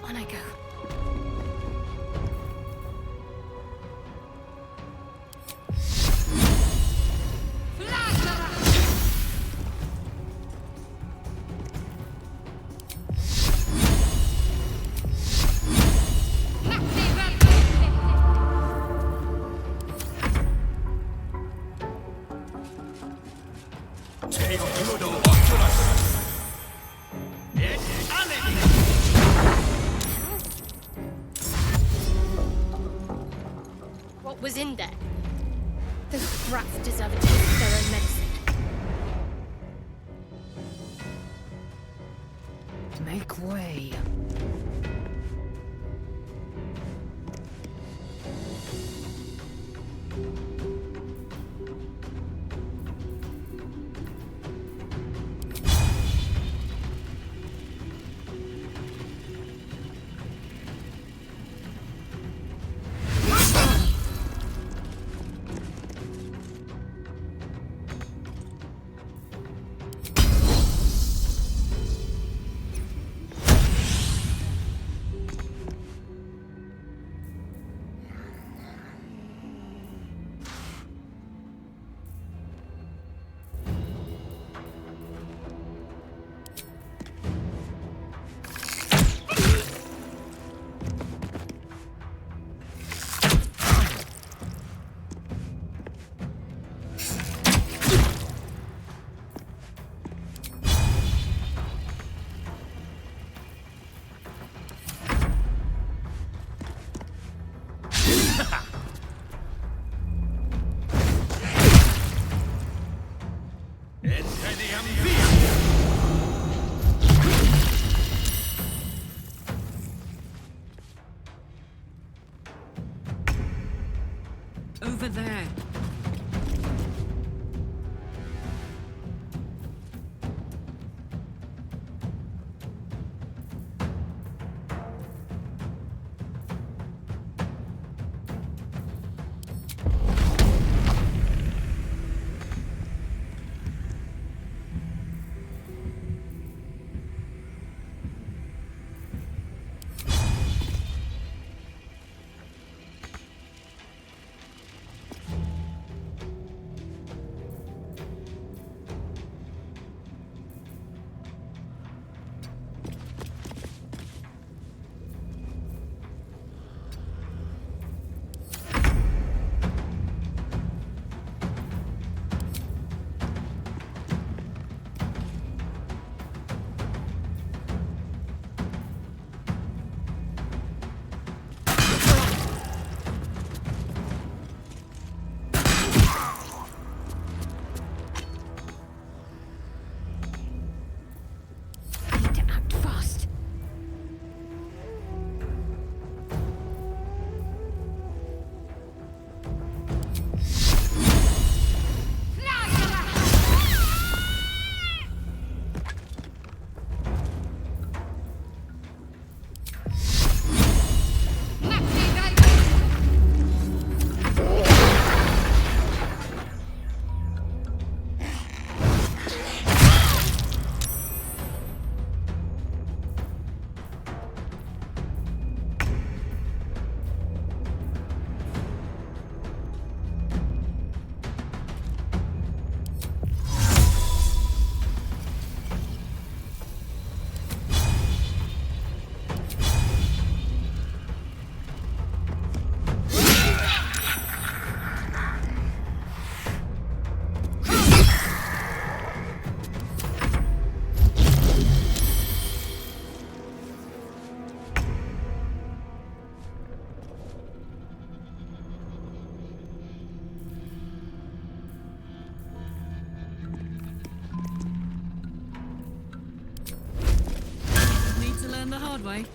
On I go. What was in there? Those brats deserve a taste of their own medicine. Make way. Over there. The hard way.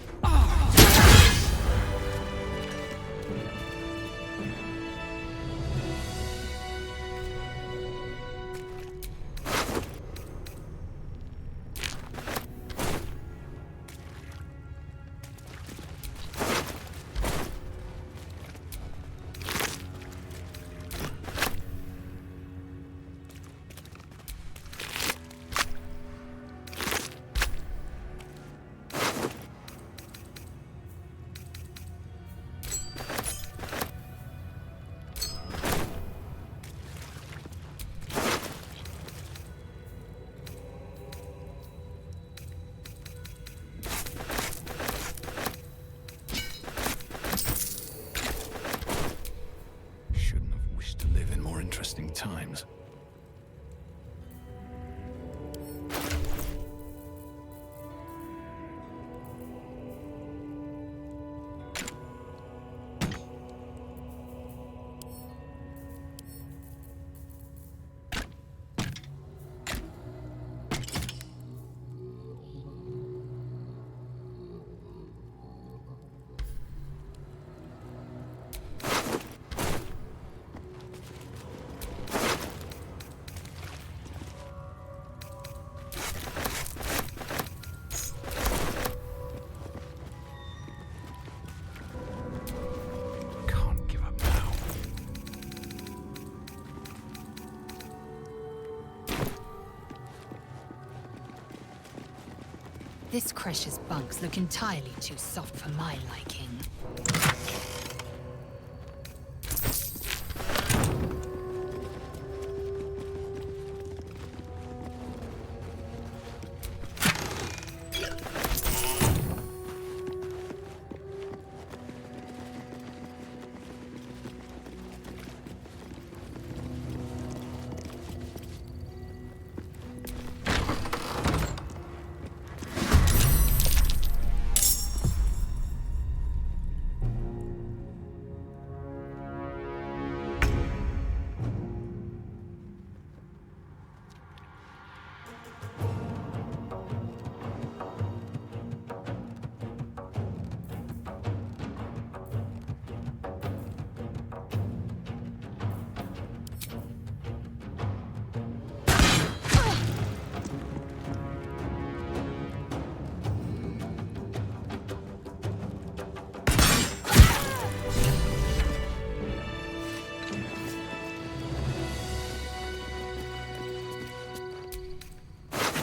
This Cresh's bunks look entirely too soft for my liking.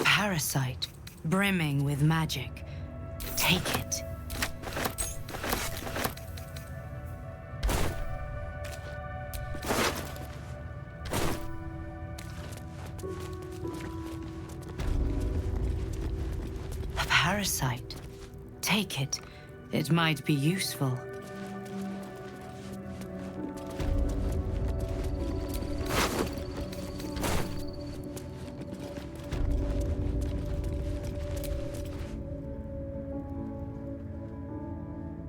Parasite, brimming with magic. Take it. A parasite. Take it. It might be useful.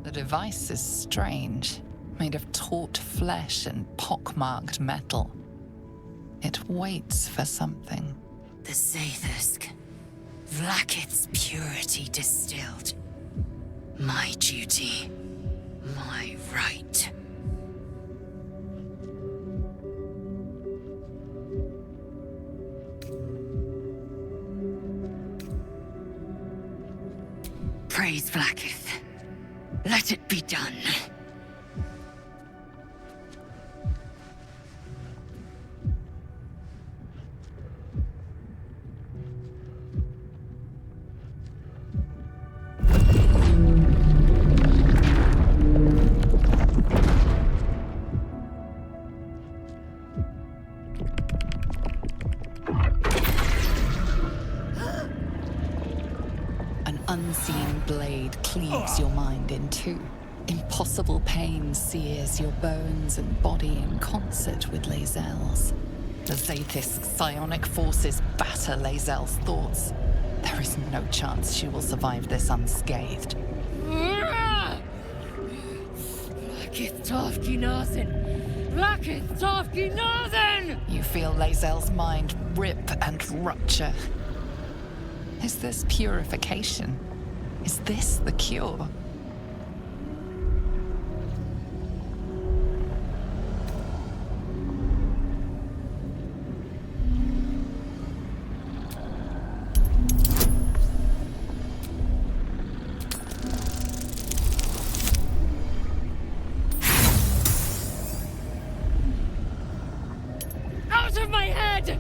The device is strange, made of taut flesh and pockmarked metal. It waits for something. The Zathusk. Vlaakith's purity distilled. My duty. My right. Praise Vlaakith. Let it be done. An unseen blade cleaves your mind in two. Impossible pain sears your bones and body in concert with Lae'zel's. The Zathusk's psionic forces batter Lae'zel's thoughts. There is no chance she will survive this unscathed. Vlaakith Tafki Nathan! Vlaakith Tafki Nathan! You feel Lae'zel's mind rip and rupture. Is this purification? Is this the cure? Out of my head!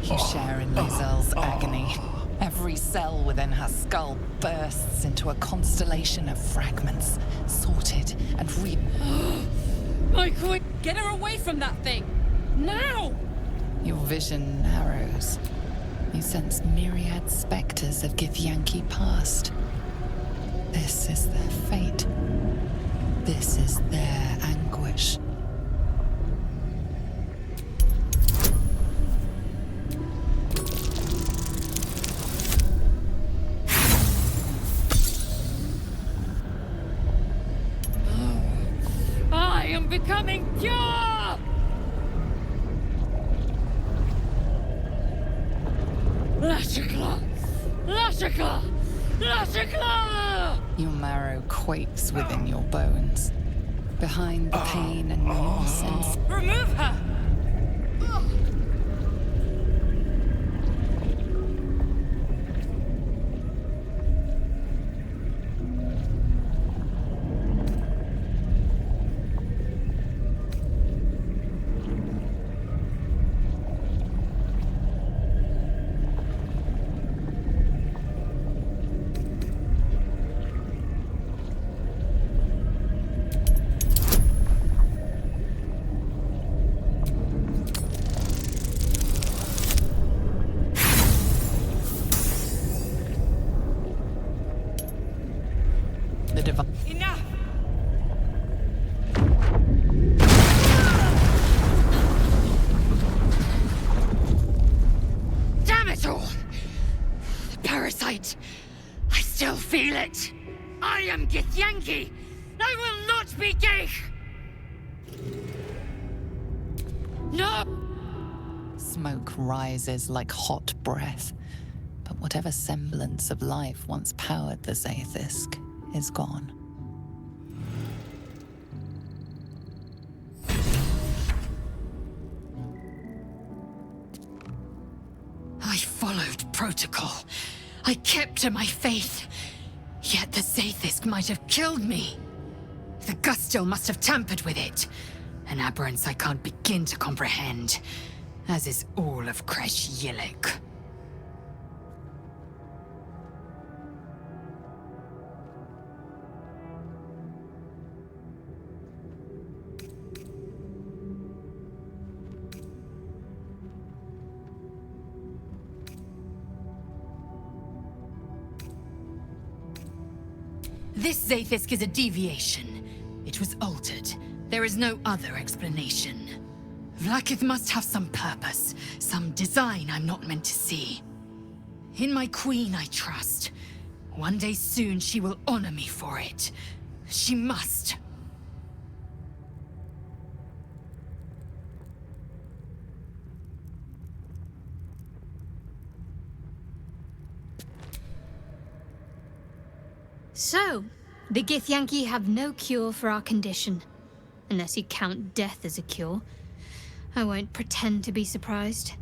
You share in Lae'zel's agony. Every cell within her skull bursts into a constellation of fragments, sorted and My queen! Get her away from that thing! Now! Your vision narrows. You sense myriad specters of Githyanki past. This is their fate. This is their anguish. I am becoming pure! Lashikla! Lashikla! Lashikla! Your marrow quakes within your bones. Behind the pain and nonsense, Remove her! parasite! I still feel it! I am Githyanki! I will not be gay! No! Smoke rises like hot breath, but whatever semblance of life once powered the Zaithisk is gone. I followed protocol. I kept to my faith. Yet the Zaithisk might have killed me. The Gustil must have tampered with it. An aberrance I can't begin to comprehend, as is all of Kresh Yilik. This Zaithisk is a deviation. It was altered. There is no other explanation. Vlaakith must have some purpose, some design I'm not meant to see. In my queen I trust. One day soon she will honor me for it. She must. So, the Githyanki have no cure for our condition. Unless you count death as a cure. I won't pretend to be surprised.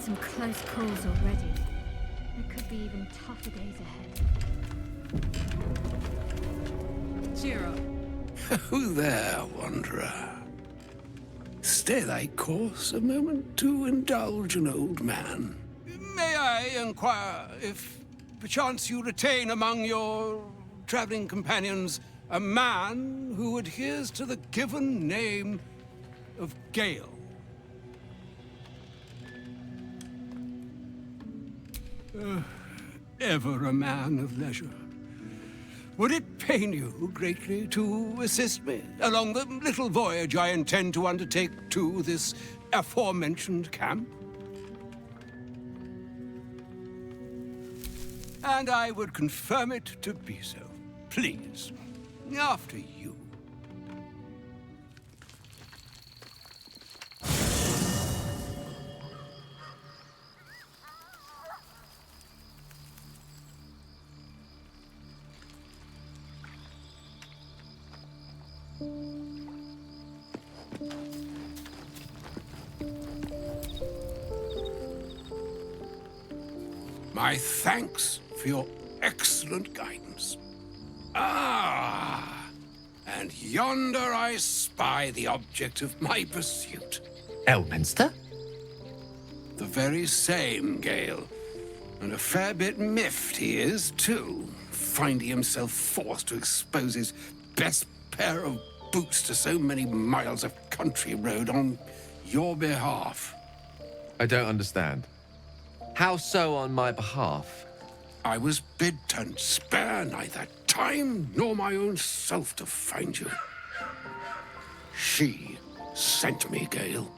had some close calls already. There could be even tougher days ahead. Cheer up. Who there, wanderer? Stay thy course a moment to indulge an old man. May I inquire if perchance you retain among your traveling companions a man who adheres to the given name of Gale? Ever a man of leisure. Would it pain you greatly to assist me along the little voyage I intend to undertake to this aforementioned camp? And I would confirm it to be so. Please, after you. My thanks for your excellent guidance. Ah, and yonder I spy the object of my pursuit. Elminster? The very same, Gale. And a fair bit miffed he is, too, finding himself forced to expose his best pair of boots to so many miles of country road on your behalf. I don't understand. How so on my behalf? I was bid to spare neither time nor my own self to find you. She sent me, Gale.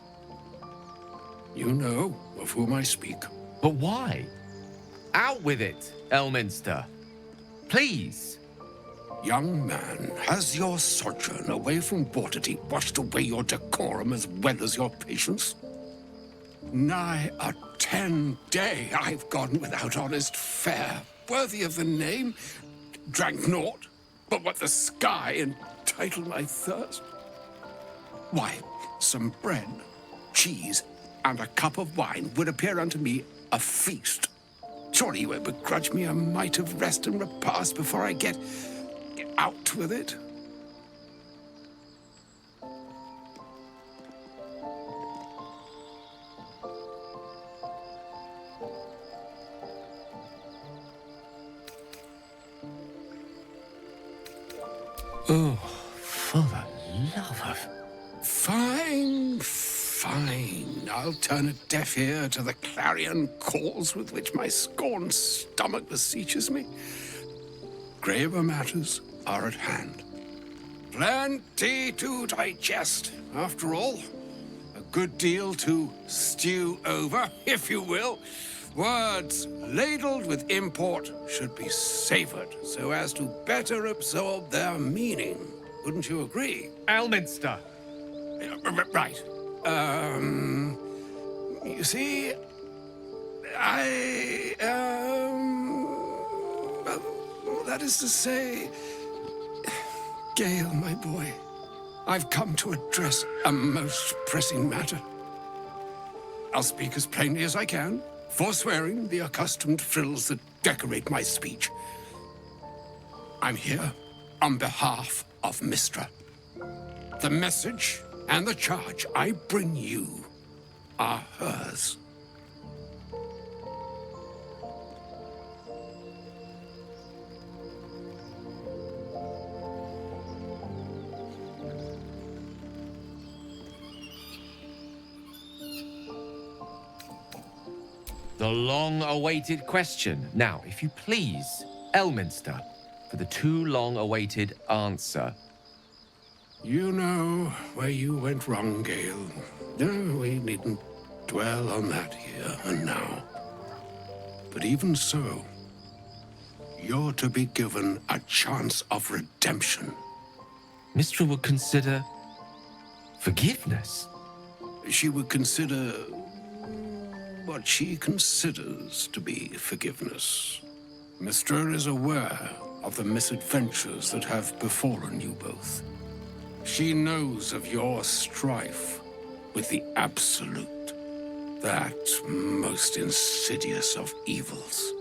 You know of whom I speak. But why? Out with it, Elminster. Please. Young man, has your sojourn away from Waterdeep washed away your decorum as well as your patience? Nigh a 10-day I've gone without honest fare, worthy of the name, drank naught but what the sky entitled my thirst. Why, some bread, cheese, and a cup of wine would appear unto me a feast. Surely you won't begrudge me a mite of rest and repast before I get out with it? Oh, for the love of... Fine, fine. I'll turn a deaf ear to the clarion calls with which my scorned stomach beseeches me. Graver matters are at hand. Plenty to digest, after all. A good deal to stew over, if you will. Words ladled with import should be savored so as to better absorb their meaning. Wouldn't you agree? Elminster! Right. You see, well, that is to say, Gale, my boy, I've come to address a most pressing matter. I'll speak as plainly as I can, forswearing the accustomed frills that decorate my speech. I'm here on behalf of Mistra. The message and the charge I bring you are hers. The long-awaited question. Now, if you please, Elminster, for the too long-awaited answer. You know where you went wrong, Gale. No, we needn't dwell on that here and now. But even so, you're to be given a chance of redemption. Mistra would consider... forgiveness? She would consider what she considers to be forgiveness. Mistra is aware of the misadventures that have befallen you both. She knows of your strife with the Absolute, That most insidious of evils.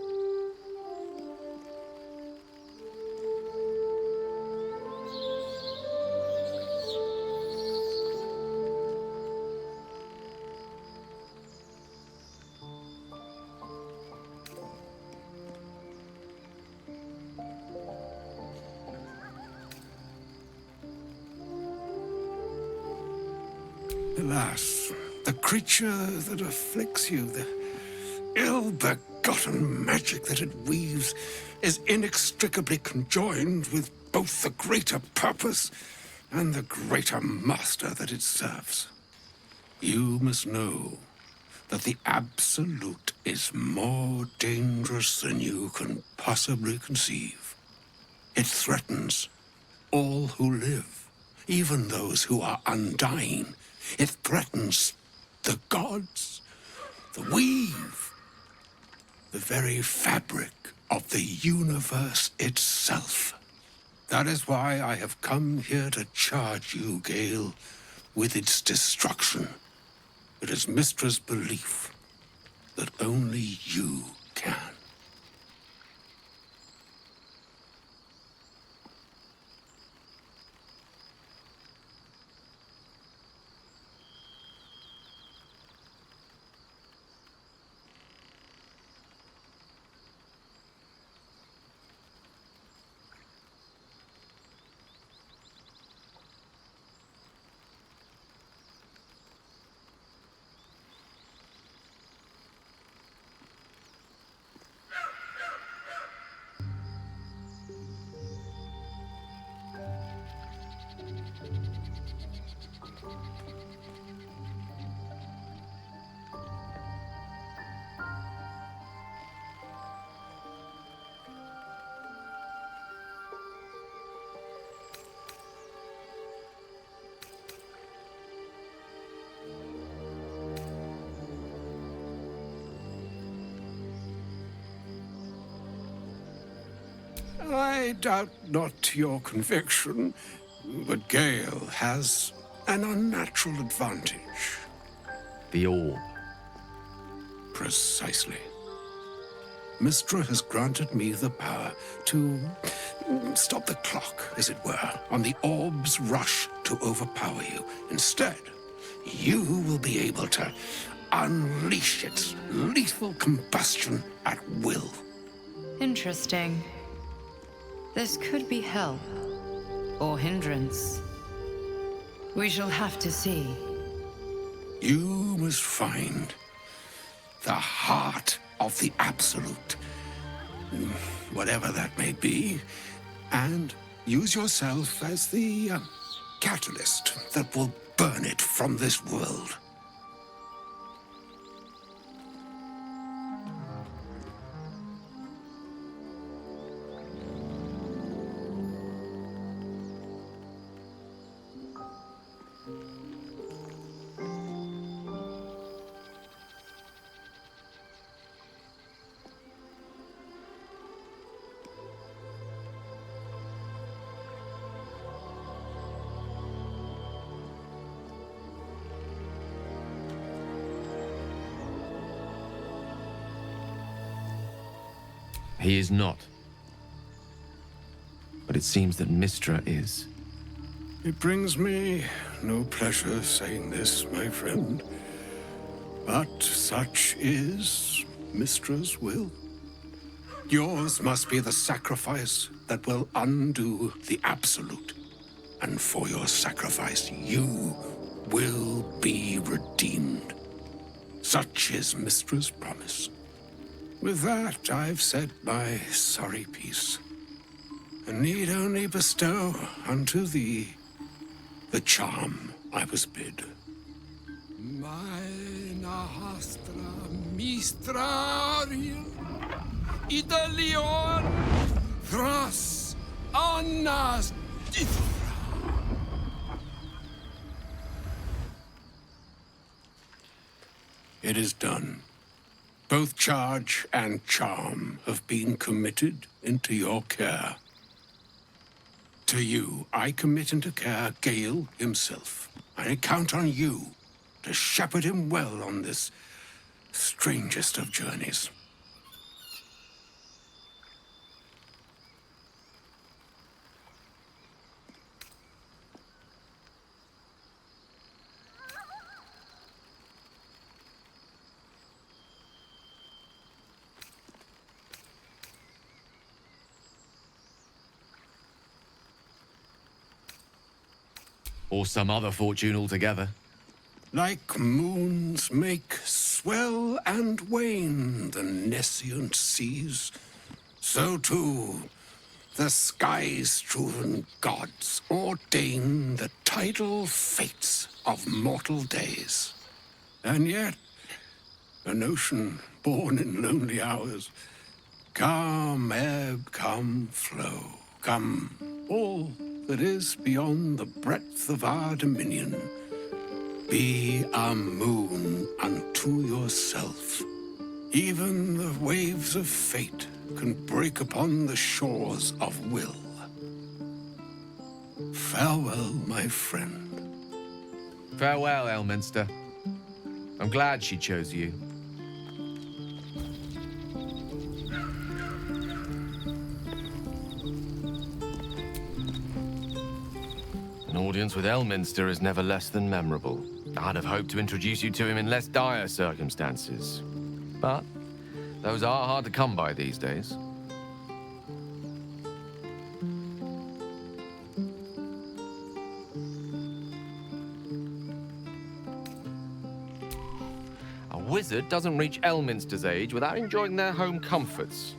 Alas, the creature that afflicts you, the ill-begotten magic that it weaves, is inextricably conjoined with both the greater purpose and the greater master that it serves. You must know that the Absolute is more dangerous than you can possibly conceive. It threatens all who live, even those who are undying. It threatens the gods, the weave, the very fabric of the universe itself. That is why I have come here to charge you, Gale, with its destruction. It is Mystra's belief that only you can. I doubt not your conviction, but Gale has an unnatural advantage. The orb. Precisely. Mystra has granted me the power to stop the clock, as it were, on the orb's rush to overpower you. Instead, you will be able to unleash its lethal combustion at will. Interesting. This could be help, or hindrance. We shall have to see. You must find the heart of the Absolute, whatever that may be, and use yourself as the catalyst that will burn it from this world. He is not. But it seems that Mystra is. It brings me no pleasure saying this, my friend, but such is Mystra's will. Yours must be the sacrifice that will undo the Absolute, and for your sacrifice you will be redeemed. Such is Mystra's promise. With that, I've said my sorry piece, and need only bestow unto thee the charm I was bid. Mina hastra mistrarium, idalion thras annas dithra. It is done. Both charge and charm have been committed into your care. To you, I commit into care Gale himself. I count on you to shepherd him well on this strangest of journeys. Or some other fortune altogether. Like moons make swell and wane the nescient seas, so too the sky-strewn gods ordain the tidal fates of mortal days. And yet, an ocean born in lonely hours, come ebb, come flow, come all that is beyond the breadth of our dominion. Be a moon unto yourself. Even the waves of fate can break upon the shores of will. Farewell, my friend. Farewell, Elminster. I'm glad she chose you. An audience with Elminster is never less than memorable. I'd have hoped to introduce you to him in less dire circumstances. But those are hard to come by these days. A wizard doesn't reach Elminster's age without enjoying their home comforts.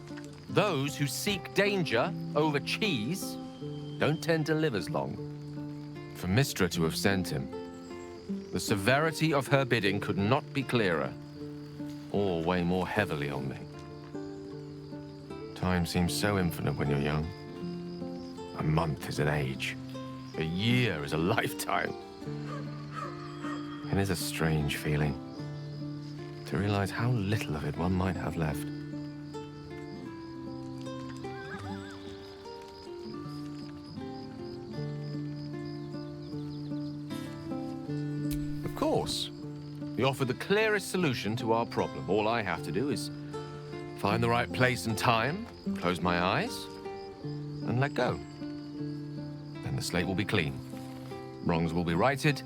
Those who seek danger over cheese don't tend to live as long. For Mystra to have sent him, the severity of her bidding could not be clearer, or weigh more heavily on me. Time seems so infinite when you're young. A month is an age. A year is a lifetime. It is a strange feeling to realize how little of it one might have left. Of course, we offer the clearest solution to our problem. All I have to do is find the right place and time, close my eyes, and let go. Then the slate will be clean. Wrongs will be righted,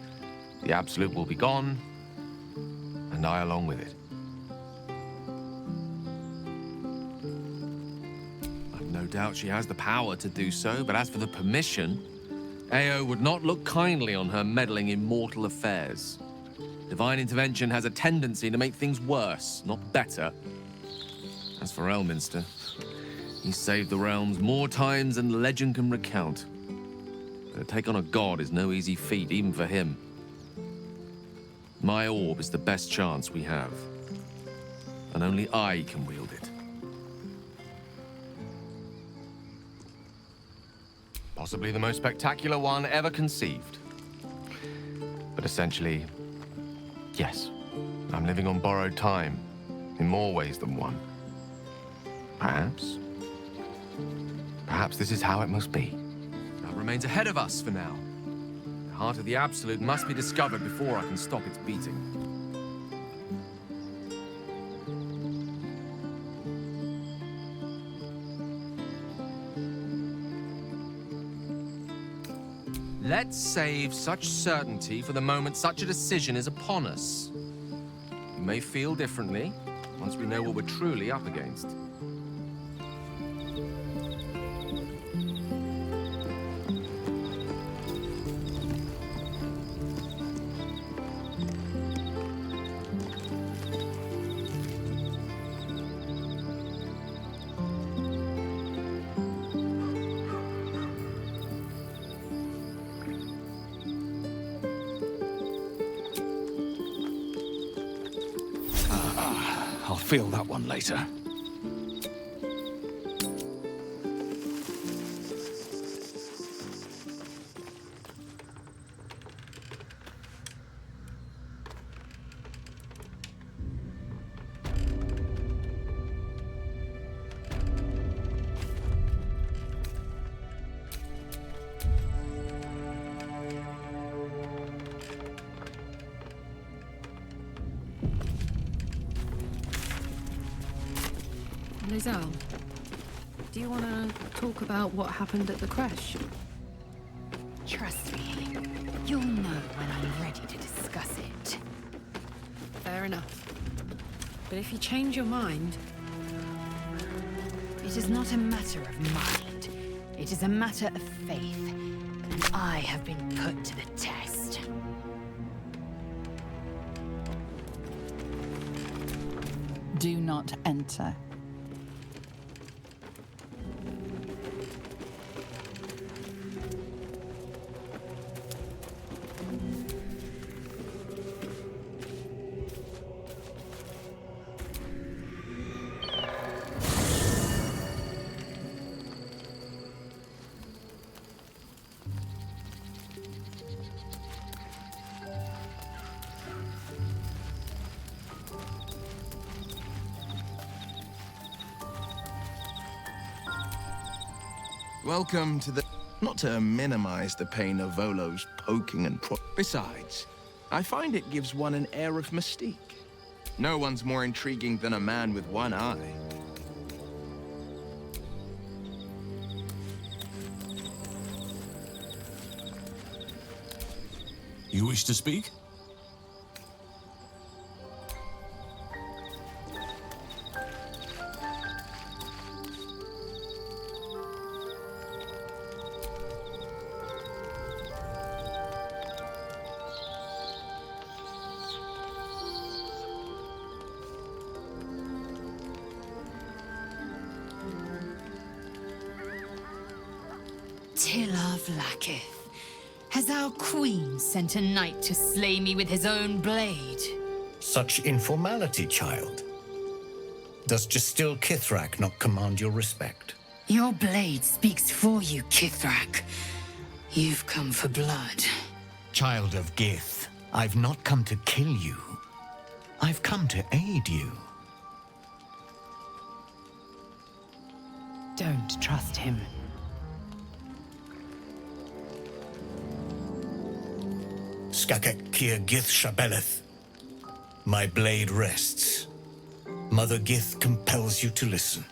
the absolute will be gone, and I along with it. I've no doubt she has the power to do so, but as for the permission, Ao would not look kindly on her meddling in mortal affairs. Divine intervention has a tendency to make things worse, not better. As for Elminster, he saved the realms more times than legend can recount. But to take on a god is no easy feat, even for him. My orb is the best chance we have, and only I can wield it. Possibly the most spectacular one ever conceived. But essentially, yes, I'm living on borrowed time, in more ways than one. Perhaps this is how it must be. That remains ahead of us for now. The heart of the Absolute must be discovered before I can stop its beating. Let's save such certainty for the moment such a decision is upon us. We may feel differently once we know what we're truly up against. I'll feel that one later. Lizelle, do you want to talk about what happened at the crash? Trust me, you'll know when I'm ready to discuss it. Fair enough. But if you change your mind... It is not a matter of mind. It is a matter of faith. And I have been put to the test. Do not enter. Welcome to the... Not to minimize the pain of Volo's poking and Besides, I find it gives one an air of mystique. No one's more intriguing than a man with one eye. You wish to speak? Tila Vlaakith, has our queen sent a knight to slay me with his own blade? Such informality, child. Does Justil Kithrak not command your respect? Your blade speaks for you, Kithrak. You've come for blood. Child of Gith, I've not come to kill you. I've come to aid you. Don't trust him. Skakek Kier Gith Shabeleth. My blade rests. Mother Gith compels you to listen.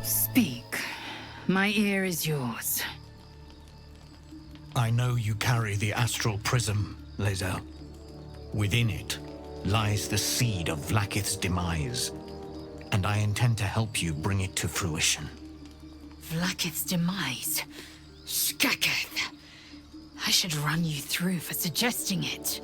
Speak. My ear is yours. I know you carry the astral prism, Lae'zel. Within it lies the seed of Vlaakith's demise, and I intend to help you bring it to fruition. Vlaakith's demise? Skaketh. I should run you through for suggesting it.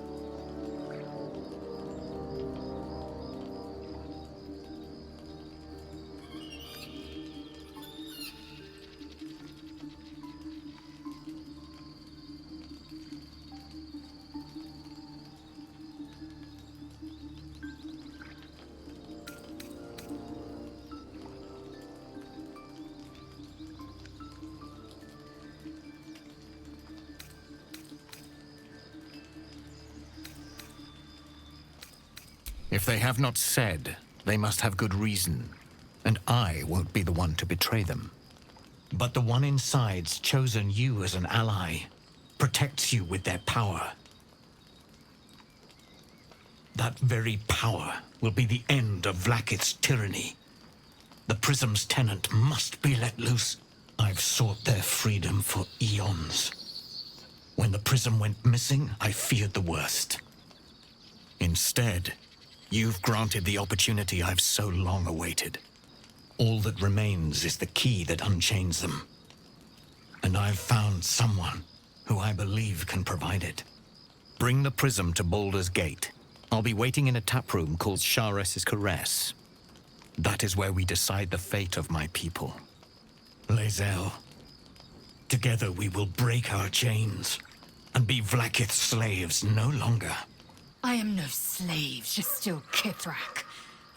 If they have not said, they must have good reason, and I won't be the one to betray them. But the one inside's chosen you as an ally, protects you with their power. That very power will be the end of Vlaakith's tyranny. The Prism's tenant must be let loose. I've sought their freedom for eons. When the Prism went missing, I feared the worst. Instead, you've granted the opportunity I've so long awaited. All that remains is the key that unchains them. And I've found someone who I believe can provide it. Bring the Prism to Baldur's Gate. I'll be waiting in a taproom called Shares's Caress. That is where we decide the fate of my people. Lae'zel, together we will break our chains and be Vlaakith's slaves no longer. I am no slave, Justil Kithrak.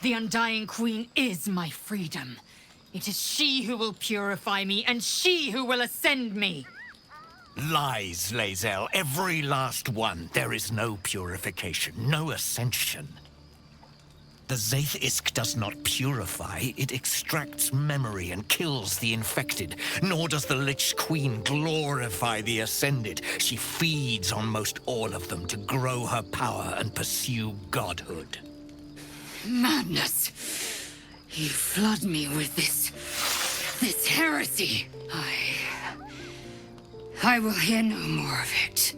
The Undying Queen is my freedom. It is she who will purify me, and she who will ascend me. Lies, Lae'zel, every last one. There is no purification, no ascension. The Zaith does not purify, it extracts memory and kills the infected. Nor does the Lich Queen glorify the Ascended. She feeds on most all of them to grow her power and pursue godhood. Madness! You flood me with this heresy. I will hear no more of it.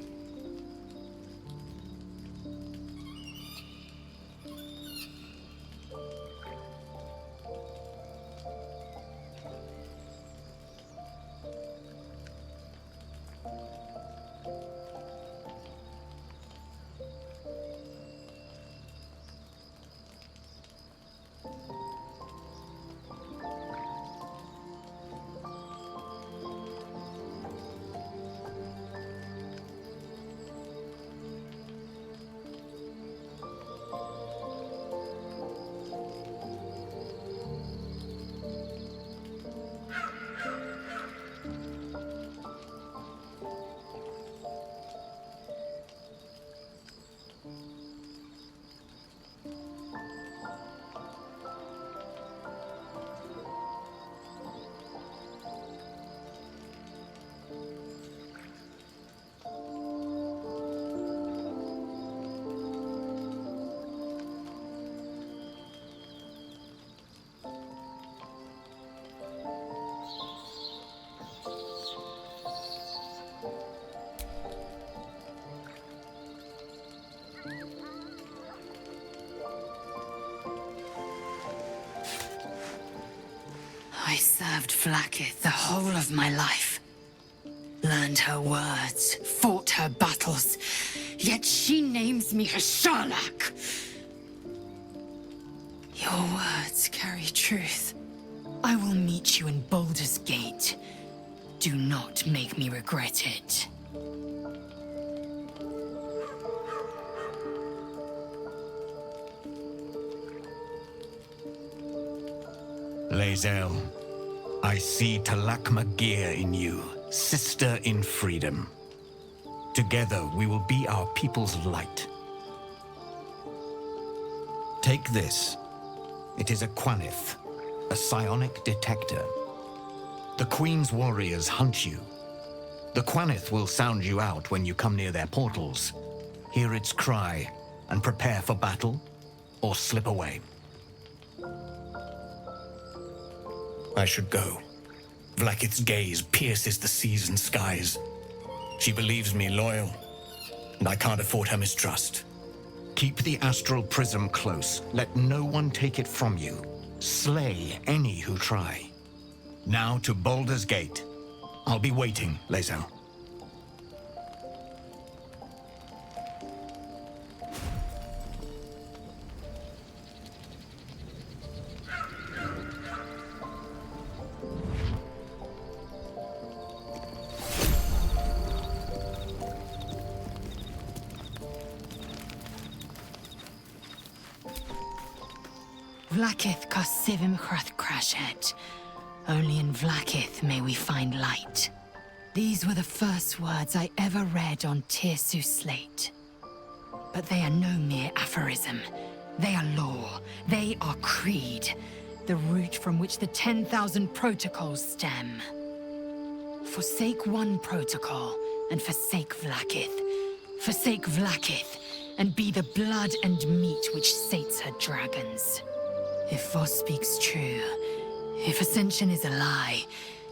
I served Vlaakith the whole of my life. Learned her words, fought her battles, yet she names me her Sharlak. Your words carry truth. I will meet you in Baldur's Gate. Do not make me regret it. Lae'zel, I see Talakma Gear in you, sister in freedom. Together we will be our people's light. Take this. It is a Quanith, a psionic detector. The Queen's warriors hunt you. The Quanith will sound you out when you come near their portals. Hear its cry and prepare for battle, or slip away. I should go. Vlaakith's gaze pierces the seas and skies. She believes me loyal, and I can't afford her mistrust. Keep the astral prism close. Let no one take it from you. Slay any who try. Now to Baldur's Gate. I'll be waiting, Lae'zel. Vlaakith Karsivim Hrath Crashhead. Only in Vlaakith may we find light. These were the first words I ever read on Tirsu's slate. But they are no mere aphorism. They are law. They are creed. The root from which the 10,000 protocols stem. Forsake one protocol, and forsake Vlaakith. Forsake Vlaakith, and be the blood and meat which sates her dragons. If Voss speaks true, if Ascension is a lie,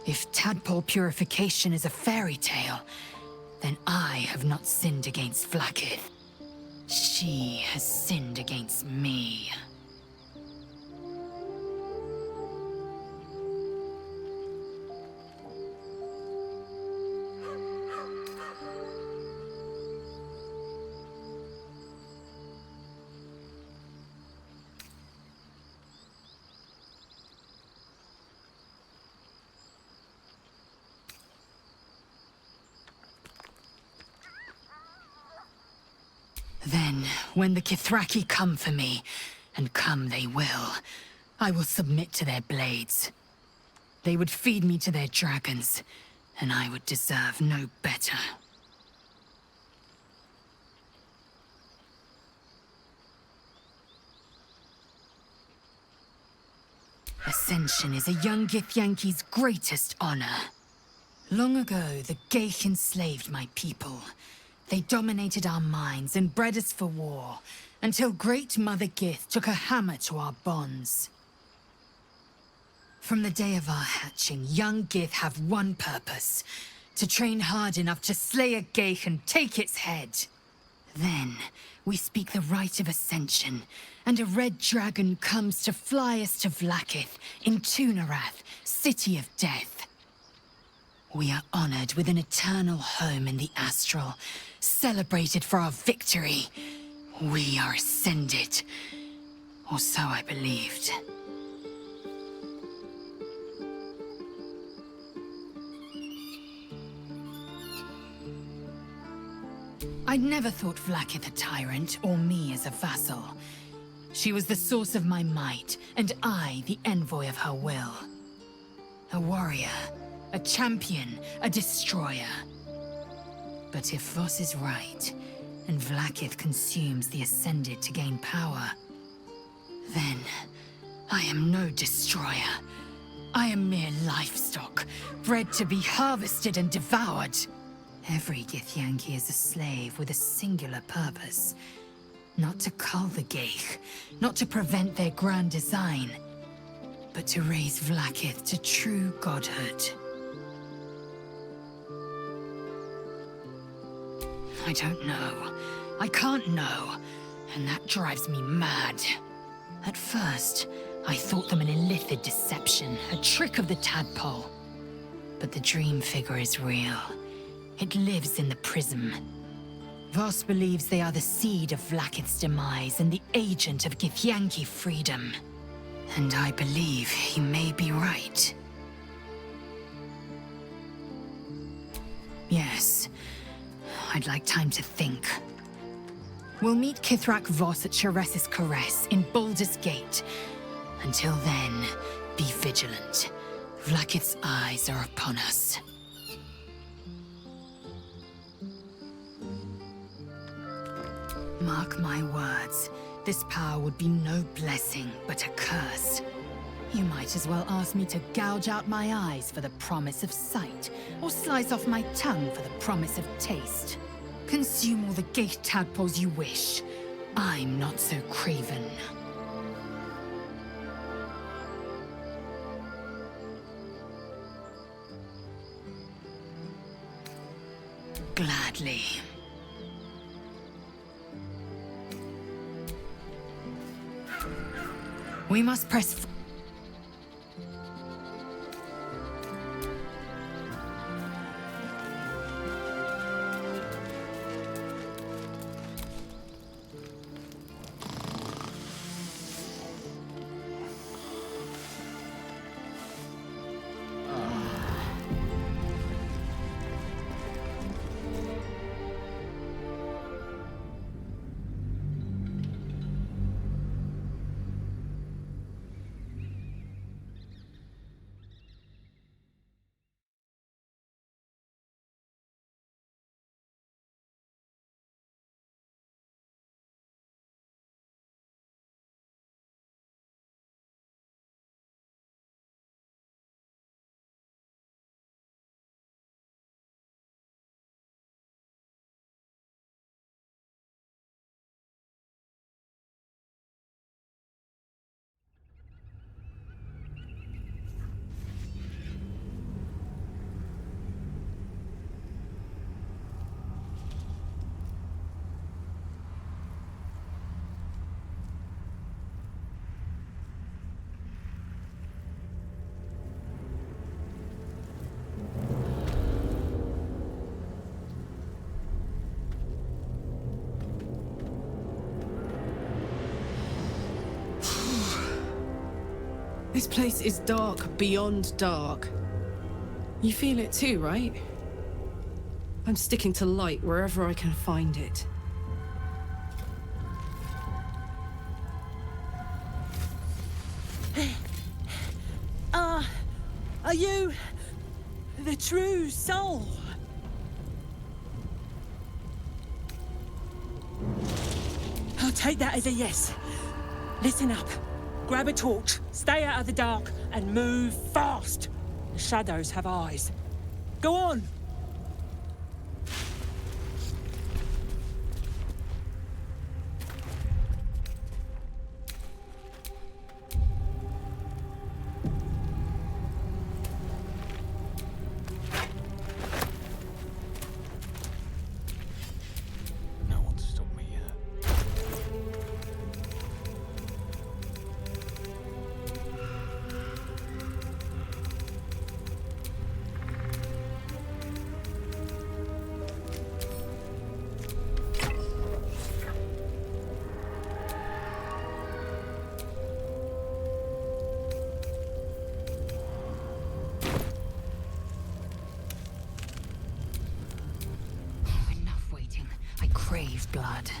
if tadpole purification is a fairy tale, then I have not sinned against Vlaakith. She has sinned against me. Then, when the Kithraki come for me, and come they will, I will submit to their blades. They would feed me to their dragons, and I would deserve no better. Ascension is a young Githyanki's greatest honor. Long ago, the Geich enslaved my people. They dominated our minds and bred us for war, until Great Mother Gith took a hammer to our bonds. From the day of our hatching, young Gith have one purpose: to train hard enough to slay a Geich and take its head. Then, we speak the rite of Ascension, and a red dragon comes to fly us to Vlaakith, in Tunarath, City of Death. We are honored with an eternal home in the Astral, celebrated for our victory. We are ascended. Or so I believed. I'd never thought Vlaakith a tyrant, or me as a vassal. She was the source of my might, and I the envoy of her will. A warrior, a champion, a destroyer. But if Voss is right, and Vlaakith consumes the Ascended to gain power, then I am no destroyer. I am mere livestock, bred to be harvested and devoured. Every Githyanki is a slave with a singular purpose. Not to cull the Geich, not to prevent their grand design, but to raise Vlaakith to true godhood. I don't know. I can't know, and that drives me mad. At first, I thought them an illithid deception, a trick of the tadpole. But the dream figure is real. It lives in the prism. Voss believes they are the seed of Vlaakith's demise and the agent of Githyanki freedom. And I believe he may be right. Yes, I'd like time to think. We'll meet Kithrak Voss at Sheres's Caress in Baldur's Gate. Until then, be vigilant. Vlaakith's eyes are upon us. Mark my words, this power would be no blessing, but a curse. You might as well ask me to gouge out my eyes for the promise of sight, or slice off my tongue for the promise of taste. Consume all the Geich tadpoles you wish. I'm not so craven. Gladly. We must press. This place is dark beyond dark. You feel it too, right? I'm sticking to light wherever I can find it. Are you the true soul? I'll take that as a yes. Listen up. Grab a torch, stay out of the dark, and move fast. The shadows have eyes. Go on! No one's stopped me yet. Enough waiting. I crave blood.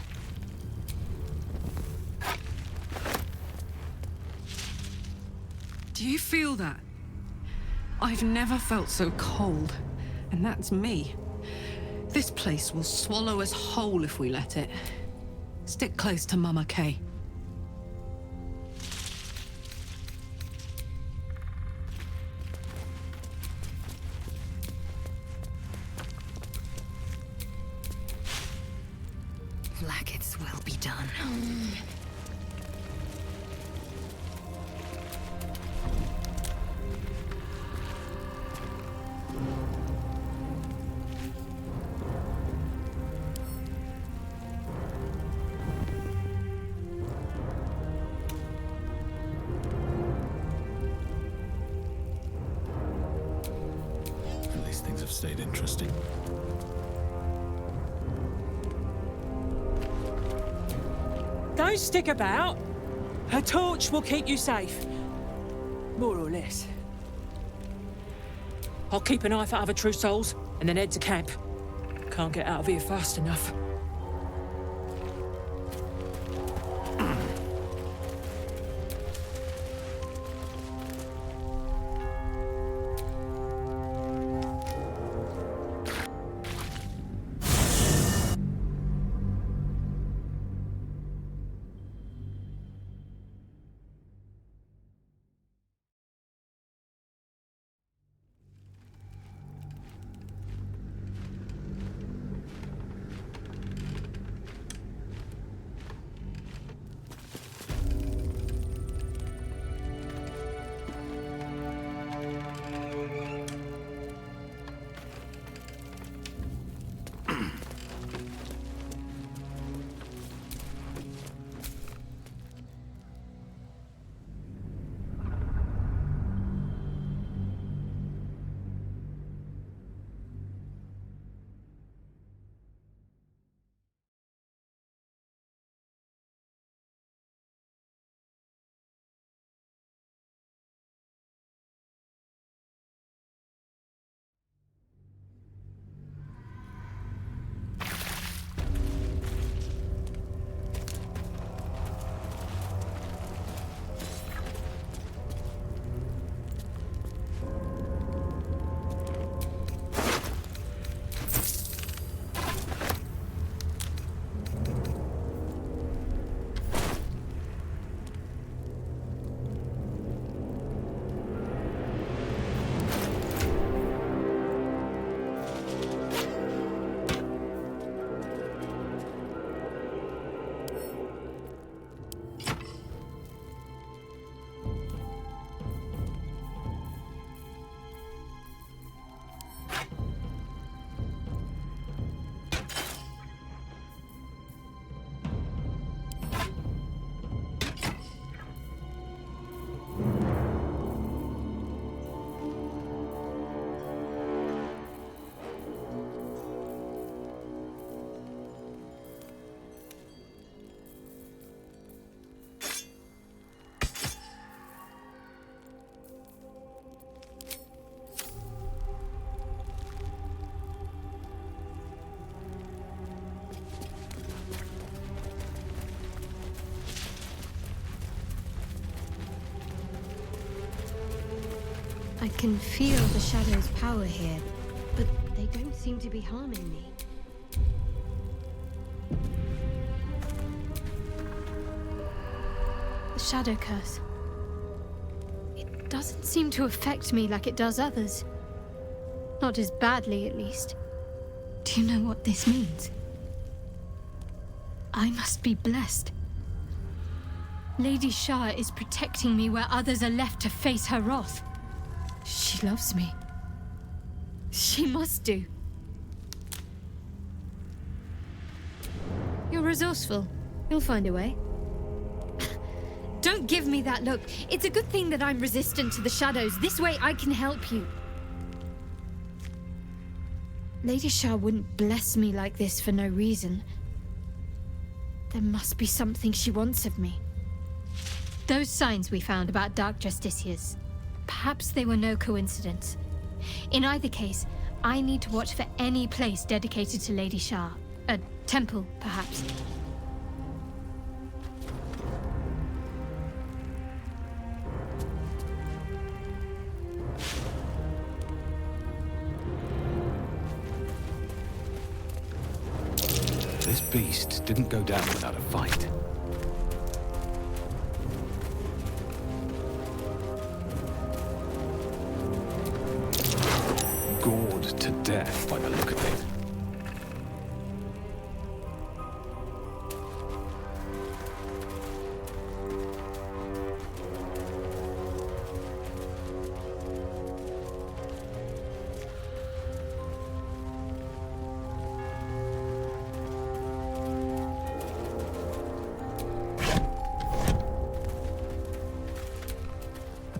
Do you feel that? I've never felt so cold. And that's me. This place will swallow us whole if we let it. Stick close to Mama Kay. Blackets will be done. At least things have stayed interesting. Don't stick about. Her torch will keep you safe. More or less. I'll keep an eye for other true souls, and then head to camp. Can't get out of here fast enough. I can feel the shadow's power here, but they don't seem to be harming me. The shadow curse. doesn't seem to affect me like it does others. Not as badly, at least. Do you know what this means? I must be blessed. Lady Shah is protecting me where others are left to face her wrath. She loves me. She must do. You're resourceful. You'll find a way. Don't give me that look. It's a good thing that I'm resistant to the shadows. This way I can help you. Lady Shah wouldn't bless me like this for no reason. There must be something she wants of me. Those signs we found about Dark Justiciars, perhaps they were no coincidence. In either case, I need to watch for any place dedicated to Lady Shah. A temple, perhaps. This beast didn't go down without a fight. Gored to death by the look of it.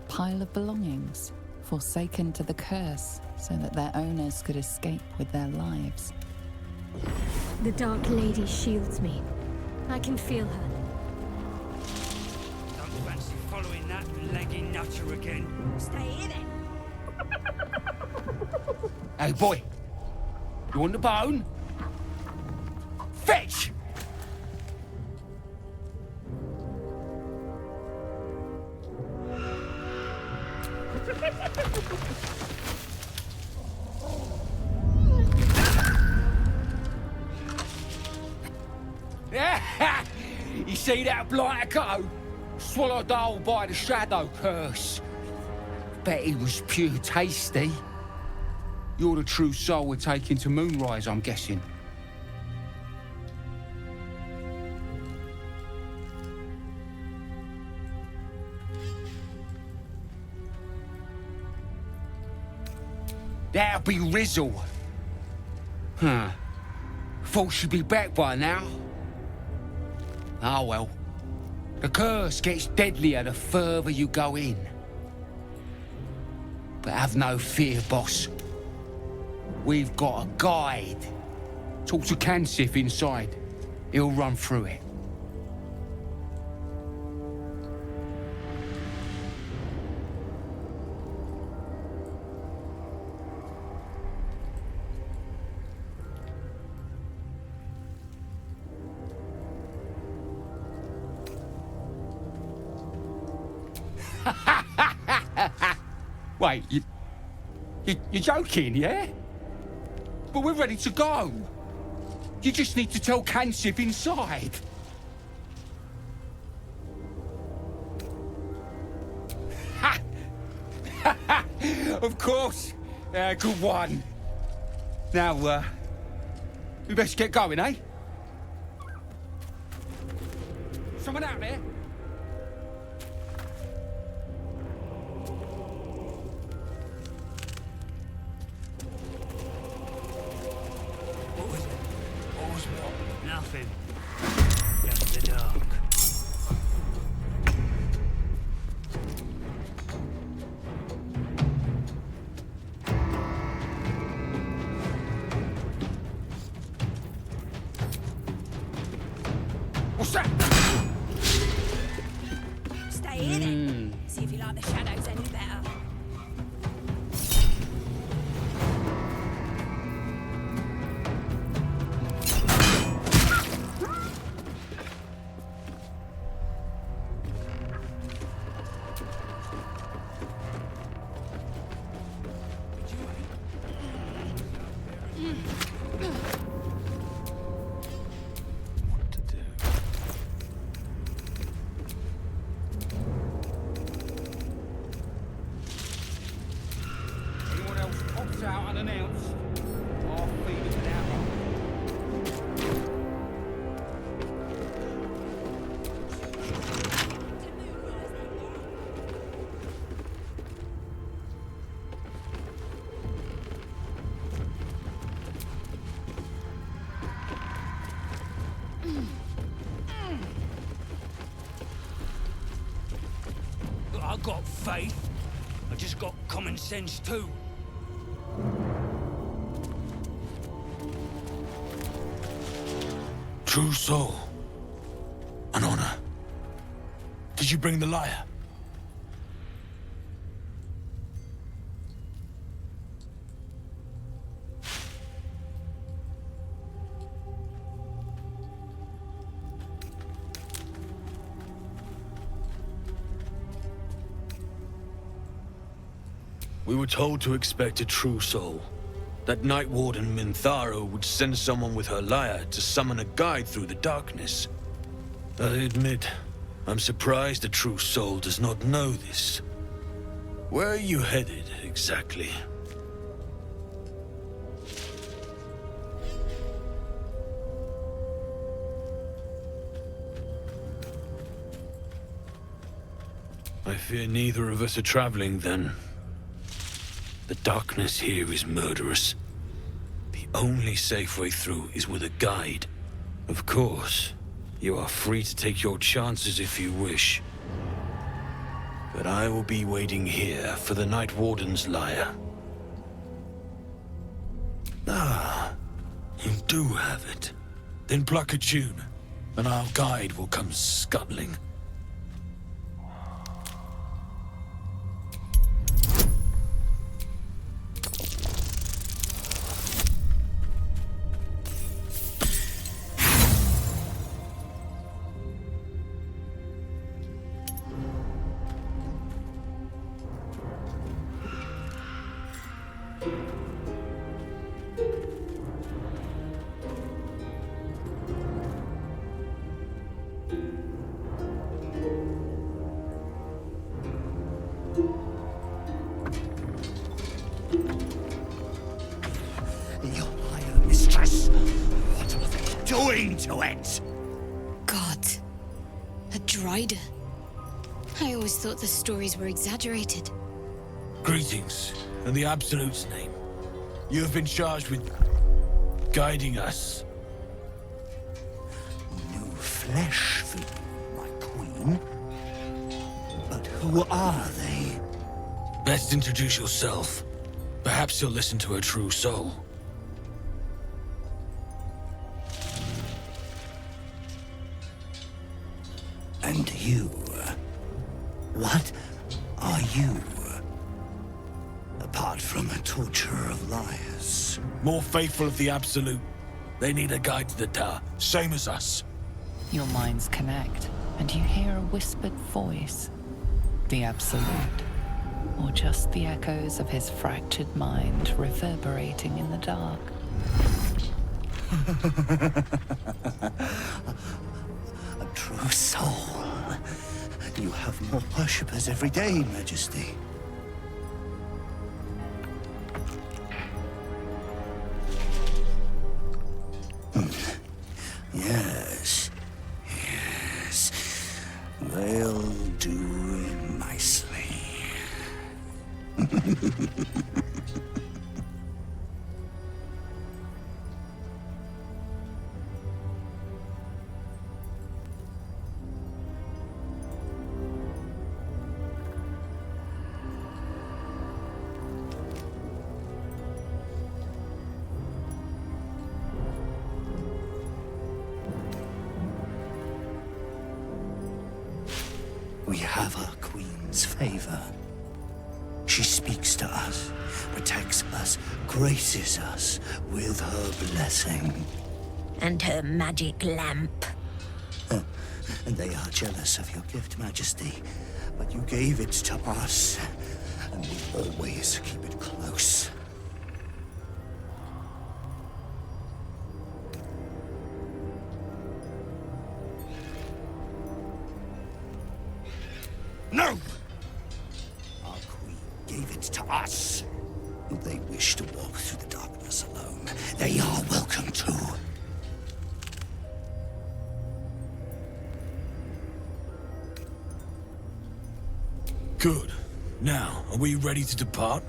Pile of belongings, forsaken to the curse, so that their owners could escape with their lives. The Dark Lady shields me. I can feel her. Don't fancy following that leggy nutter again. Stay here then. Hey, boy. You want the bone? Fetch! You see that blighter go? Swallowed whole by the shadow curse. Bet he was pure tasty. You're the true soul we're taking to Moonrise, I'm guessing. That'll be Rizzle. Huh. Thought she'd be back by now. Ah, well. The curse gets deadlier the further you go in. But have no fear, boss. We've got a guide. Talk to Kansif inside. He'll run through it. Wait, you're joking, yeah? But we're ready to go. You just need to tell Kansif inside. Of course. Good one. Now, we best get going, eh? Someone out there? Nothing. Just the dark. What's that? Stay here then. See if you like the shadows any better. unannounced, I'll feed him an arrow. I got faith. I just got common sense too. True soul. An honor. Did you bring the lyre? We were told to expect a true soul. That Night Warden Minthara would send someone with her lyre to summon a guide through the darkness. I admit, I'm surprised a true soul does not know this. Where are you headed, exactly? I fear neither of us are traveling, then. The darkness here is murderous. The only safe way through is with a guide. Of course, you are free to take your chances if you wish. But I will be waiting here for the Night Warden's lyre. Ah, you do have it. Then pluck a tune, and our guide will come scuttling. To it! God. A Drider. I always thought the stories were exaggerated. Greetings, in the Absolute's name. You have been charged with guiding us. New flesh for you, my queen. But who are they? Best introduce yourself. Perhaps you'll listen to a true soul. And you? What are you? Apart from a torturer of liars. More faithful of the Absolute. They need a guide to the tower, same as us. Your minds connect, and you hear a whispered voice. The Absolute. Or just the echoes of his fractured mind reverberating in the dark. A true soul. You have more worshippers every day, Majesty. Yes. Yes. They'll do nicely. We have our queen's favor. She speaks to us, protects us, graces us with her blessing. And her magic lamp. And they are jealous of your gift, Majesty. But you gave it to us, and we always keep it close. No! Our queen gave it to us. If they wish to walk through the darkness alone, they are welcome to. Good. Now, are we ready to depart?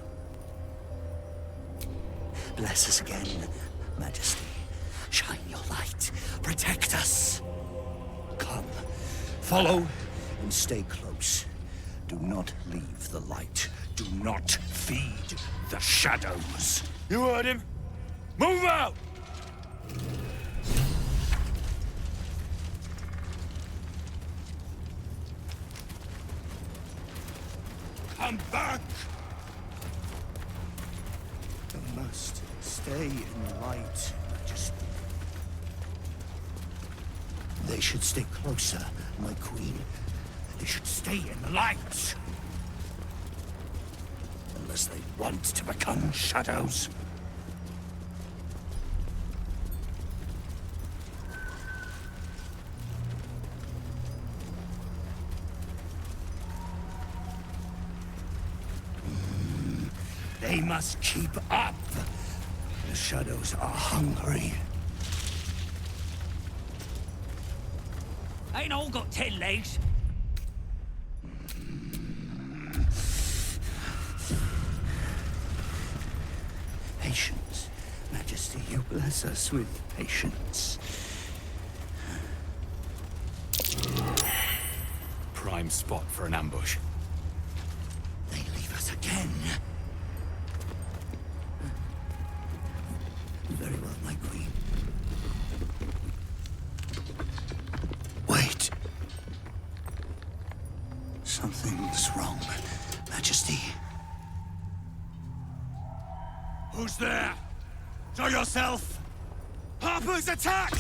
Bless us again, Majesty. Shine your light. Protect us. Come, follow, and stay close. Do not leave the light. Do not feed the shadows. You heard him. Move out! Come back! You must stay in the light, Majesty. They should stay closer, my queen. They should stay in the light. Unless they want to become shadows. They must keep up. The shadows are hungry. Ain't all got 10 legs. Patience. Majesty, you bless us with patience. Prime spot for an ambush. They leave us again. Very well, my queen. Wait. Something's wrong, Majesty. Who's there? Show yourself! Harper's attack!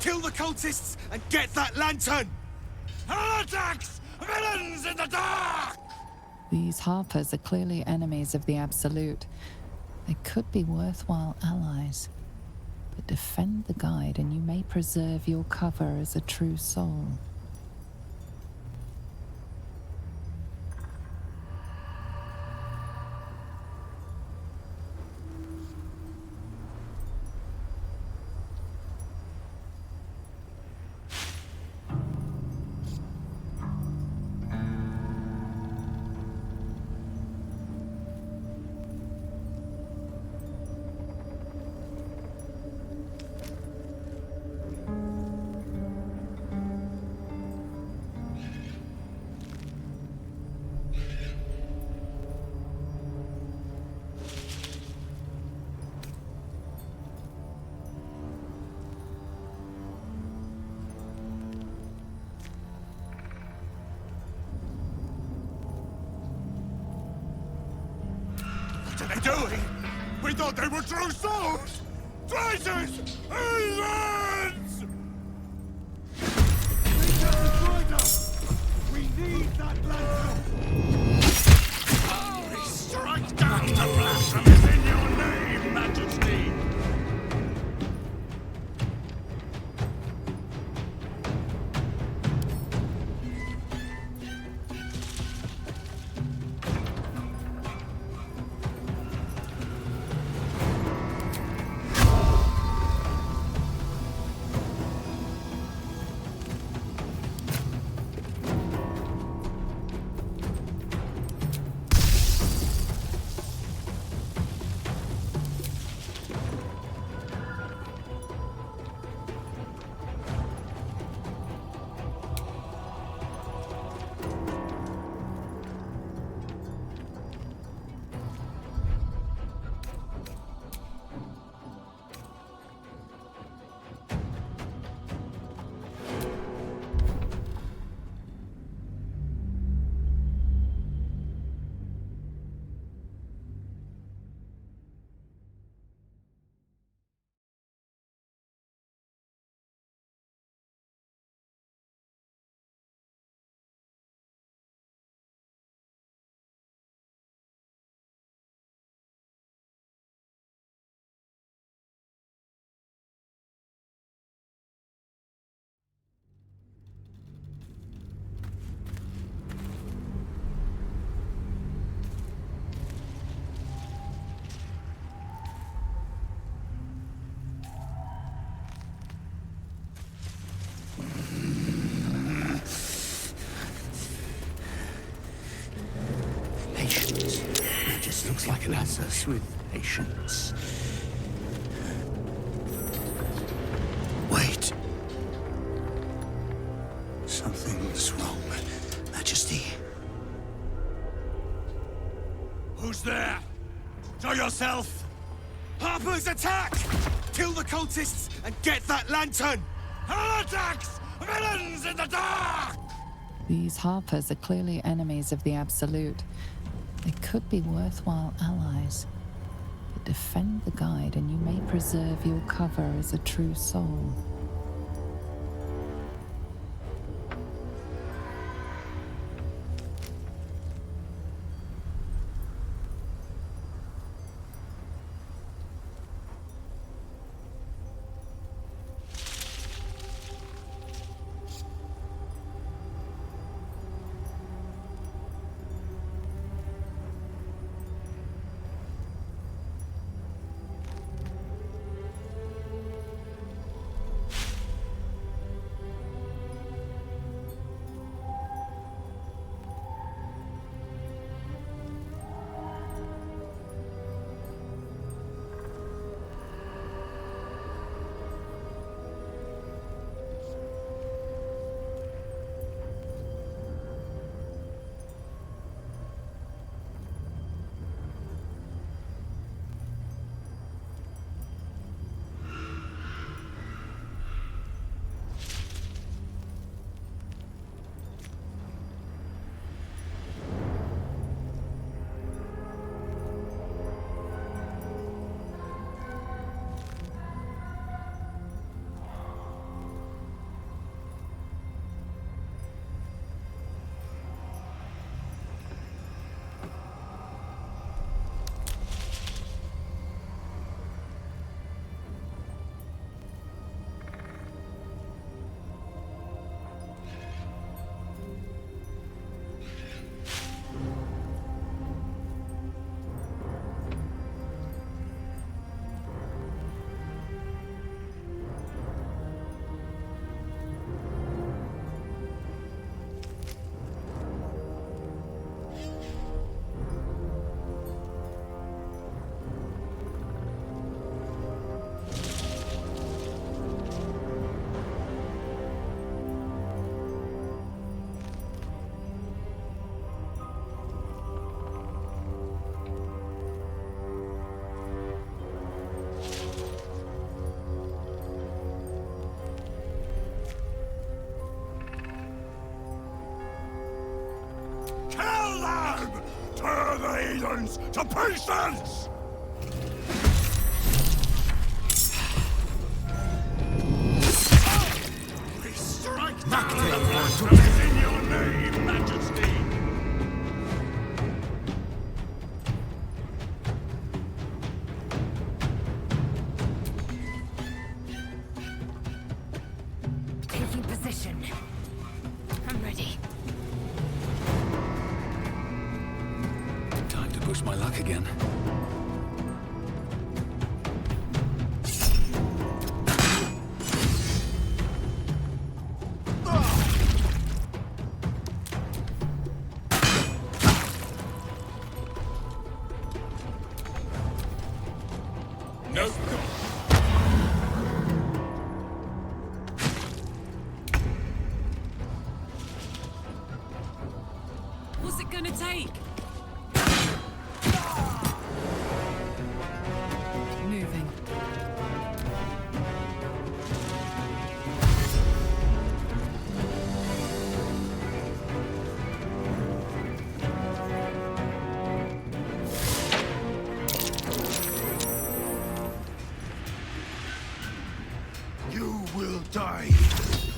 Kill the cultists and get that lantern! Heretics! Villains in the dark! These Harpers are clearly enemies of the Absolute. They could be worthwhile allies. But defend the guide and you may preserve your cover as a true soul. What are they doing? We thought they were true souls! Traitors! Heathens! We need that lantern! Strike down the blasphemies in your name, Majesty! Patience. Majesty. Looks like an answer. With patience. Wait. Something's wrong, Majesty. Who's there? Show yourself! Harper's attack! Kill the cultists and get that lantern! Heretics! Villains in the dark! These Harpers are clearly enemies of the Absolute. They could be worthwhile allies. But defend the guide and you may preserve your cover as a true soul. To pieces! We strike down the blasphemers in your name, Majesty! Taking position. I'm ready. Time to push my luck again. No. What's it gonna take? Moving. You will die.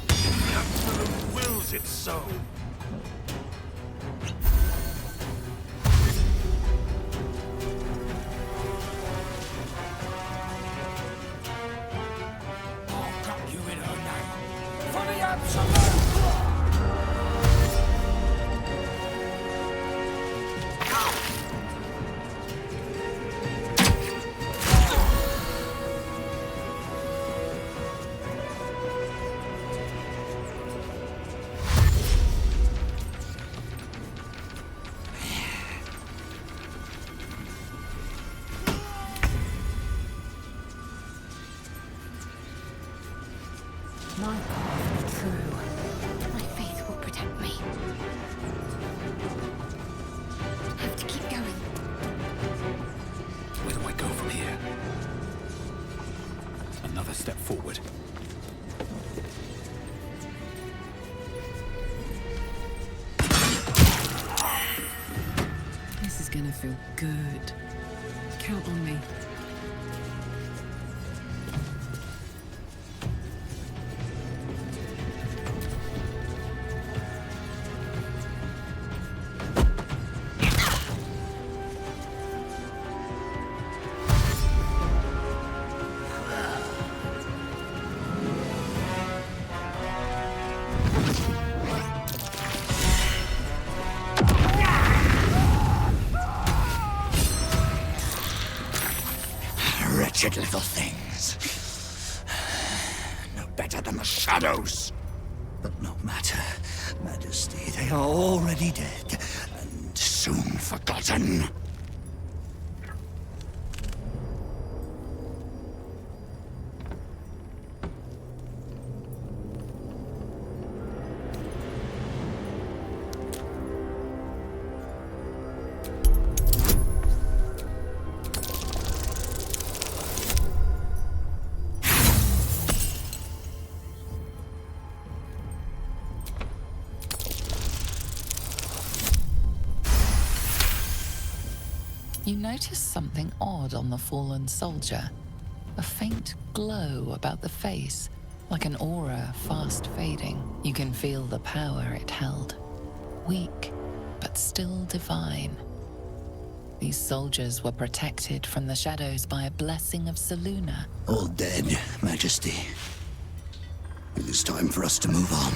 The Absolute wills it so. I'll cut you in her name. For the Absolute! gonna feel good. Count on me. Wretched little things. No better than the shadows. But no matter, Majesty, they are already dead, and soon forgotten. You notice something odd on the fallen soldier. A faint glow about the face, like an aura fast fading. You can feel the power it held. Weak, but still divine. These soldiers were protected from the shadows by a blessing of Selûne. All dead, Majesty. It is time for us to move on.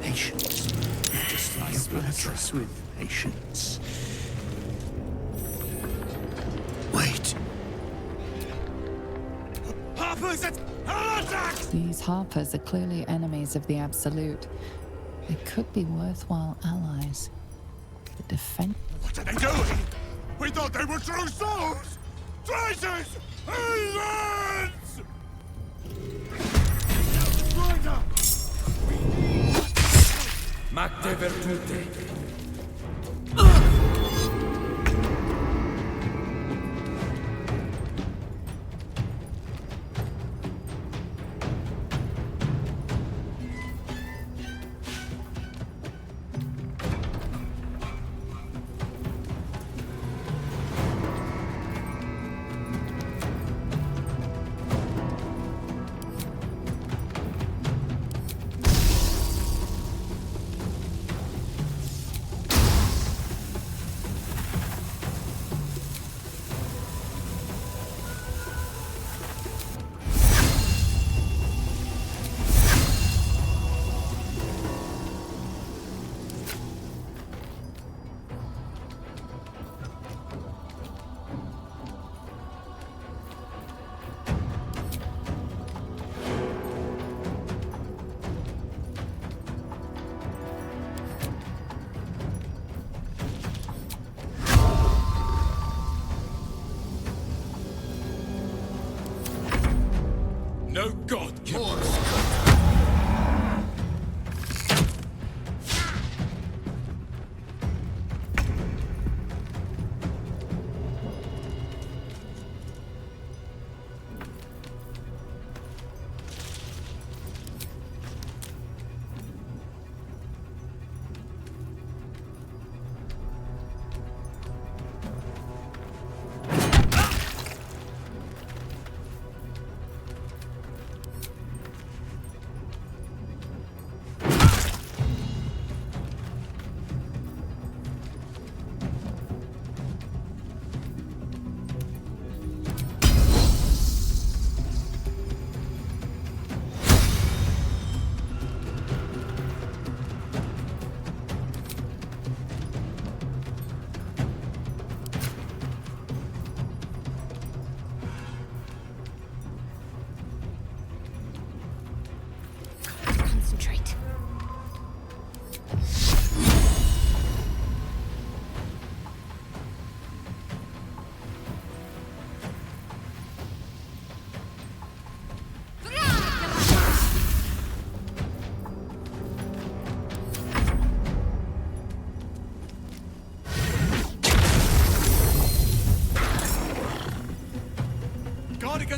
Patience. Just bless us with patience. Wait. Harpers at attack! These Harpers are clearly enemies of the Absolute. They could be worthwhile allies. The defense. What are they doing? We thought they were true souls! Traitors! Heathens! Rider! Macte Virtute.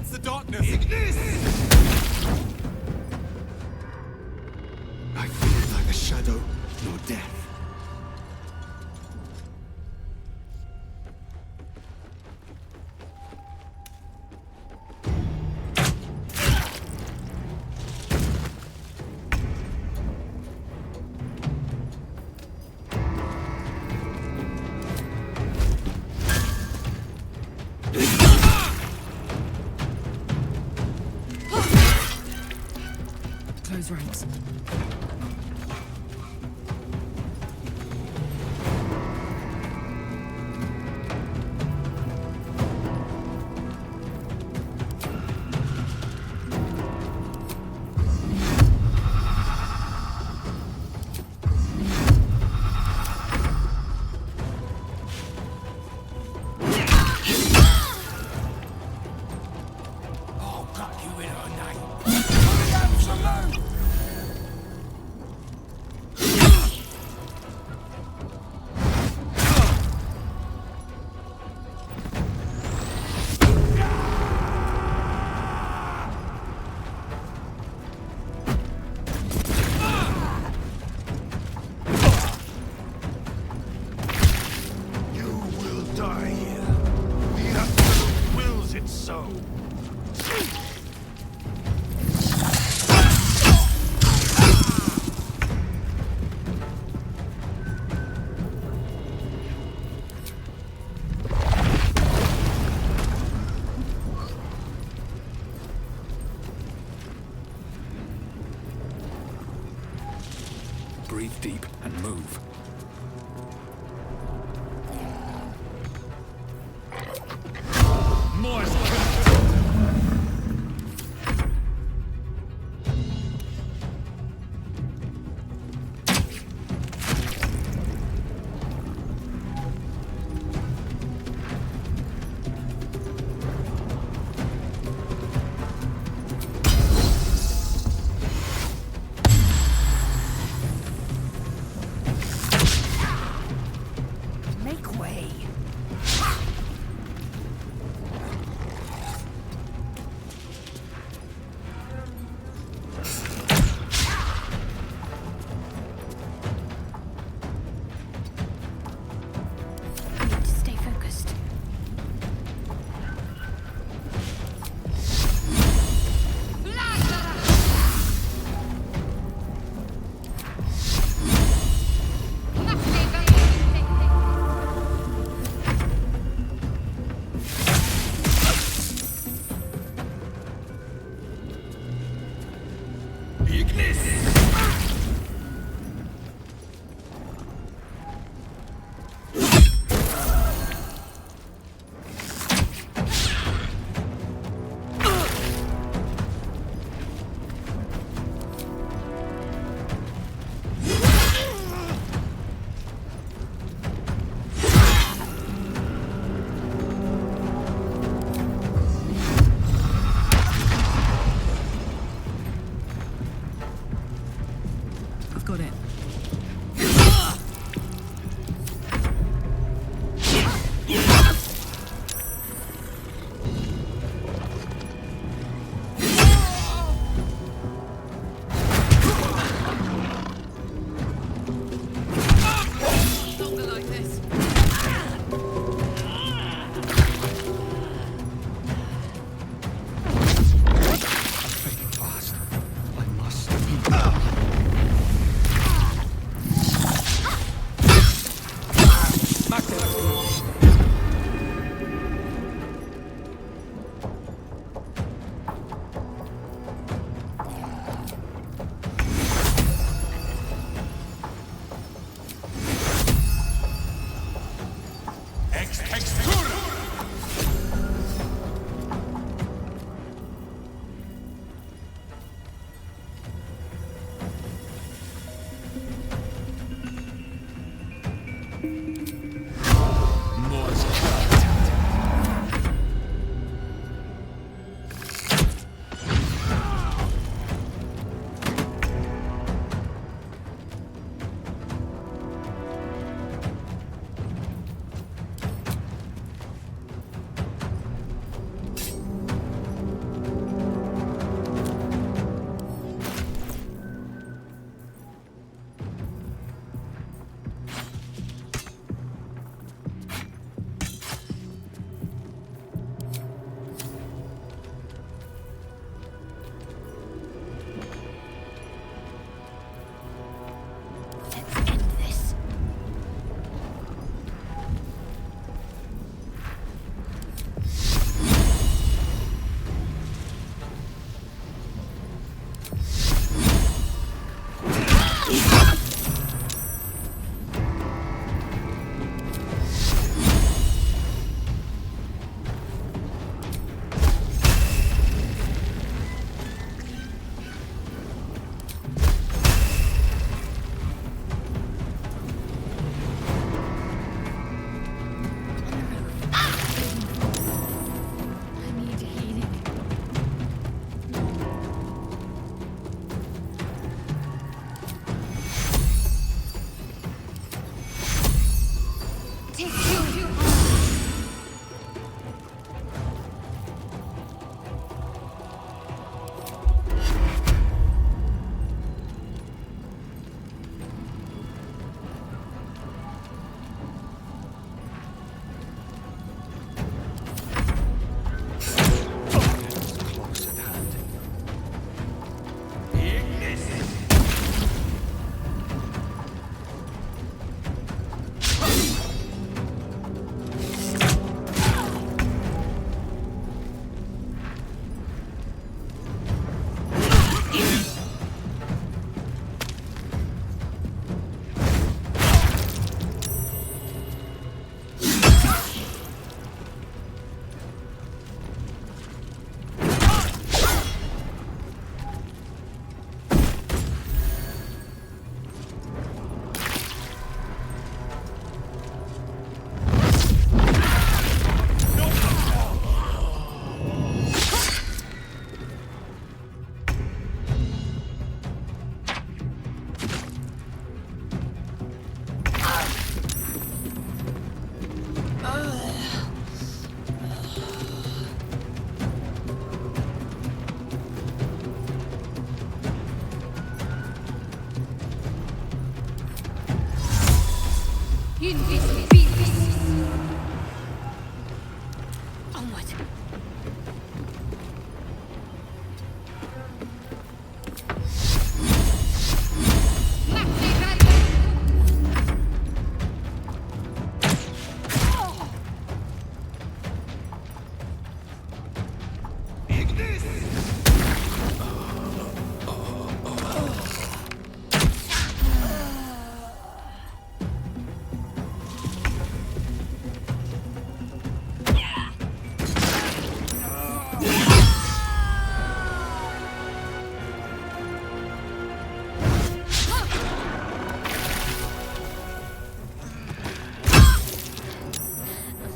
against the darkness! I feel neither shadow nor death. Close ranks. I'll cut you in her name. Coming out salute! You will die here. The Absolute wills it so. Breathe deep and move. Make way. Stay focused. I've got it. Longer like this. Fading fast. I must eat. Onward.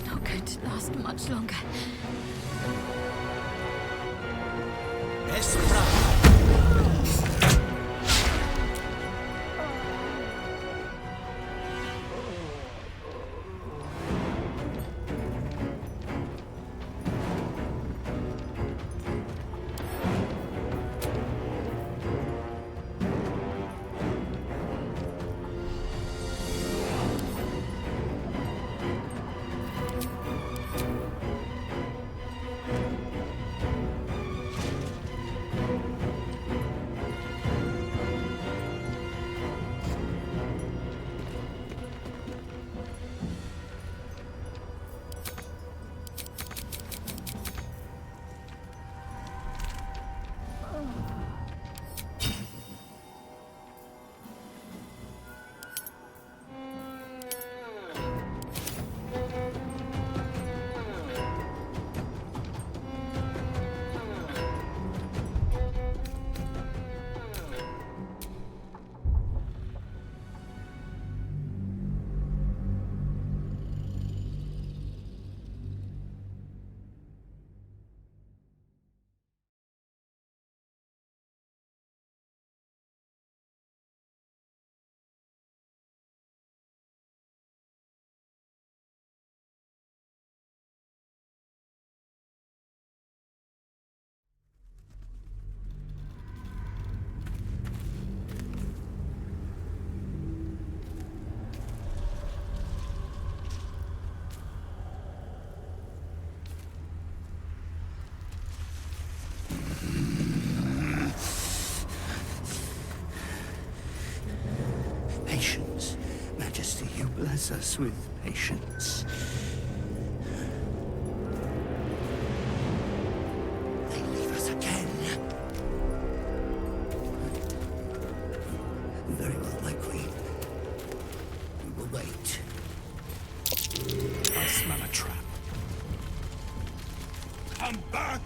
Not going to last much longer. Patience, Majesty, you bless us with patience. They leave us again. Very well, my queen. We will wait. I smell a trap. Come back!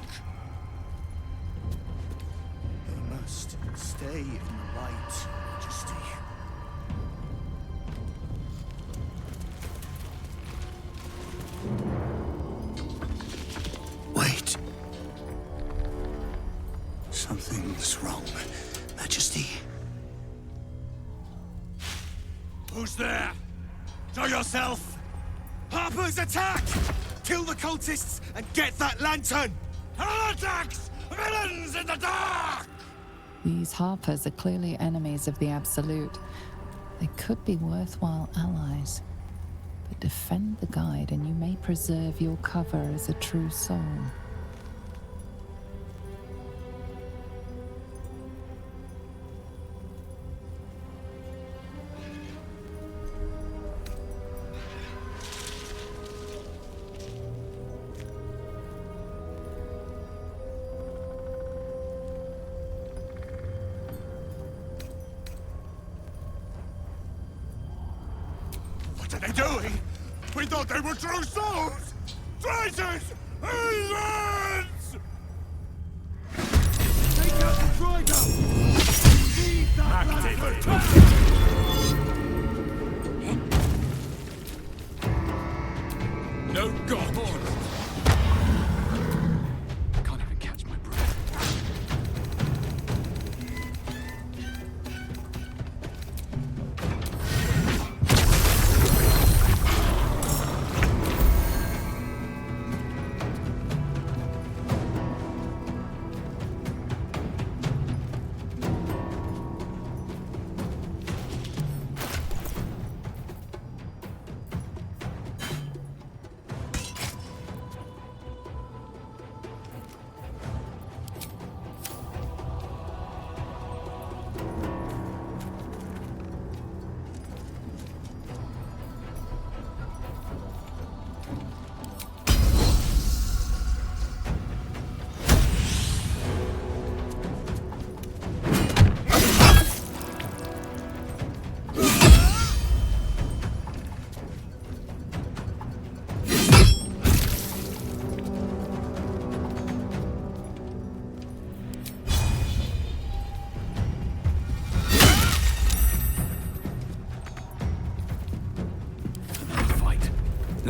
They must stay in the light, Majesty. Wait. Something's wrong, Majesty. Who's there? Show yourself! Harper's attack! Kill the cultists and get that lantern! Heretics! Villains in the dark! These Harpers are clearly enemies of the Absolute. They could be worthwhile allies. But defend the Guide and you may preserve your cover as a true soul. What are they doing? We thought they were true souls! Traitors! Heathens! Take out the Trigo! Leave that lantern! No god! Can't even catch my breath.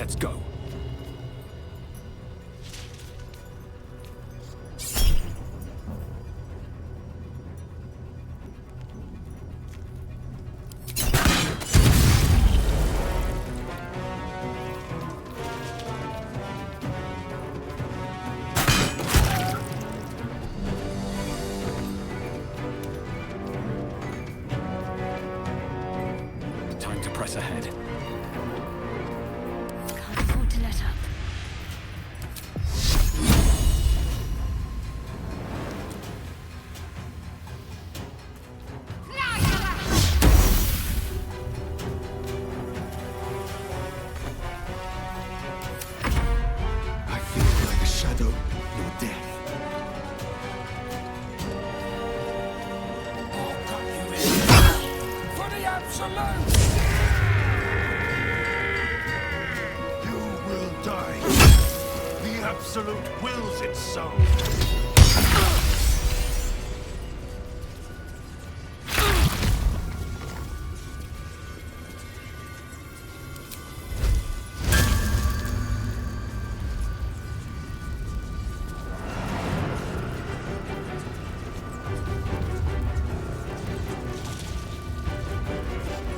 Let's go. Time to press ahead. Can't afford to let up. I feel like a shadow, your death. I'll cut you in. For the absolute! You will die. The absolute wills it so.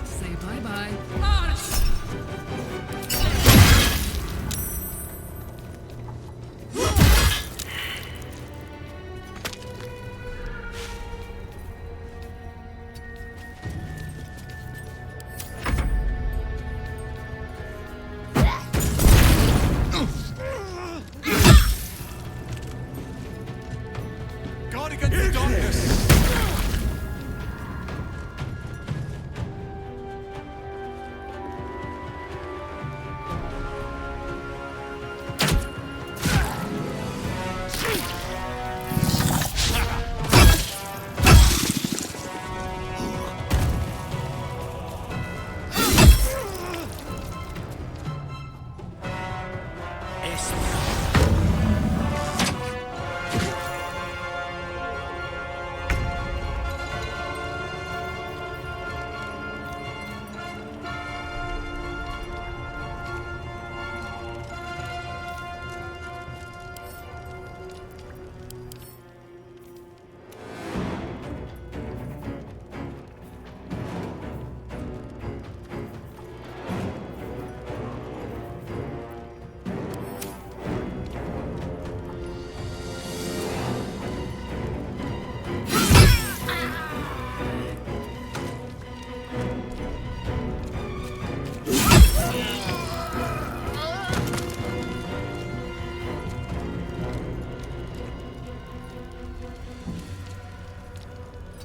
Say bye-bye. Guard against the darkness!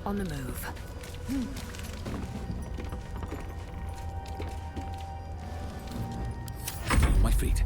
On the move. On my feet.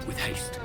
With haste.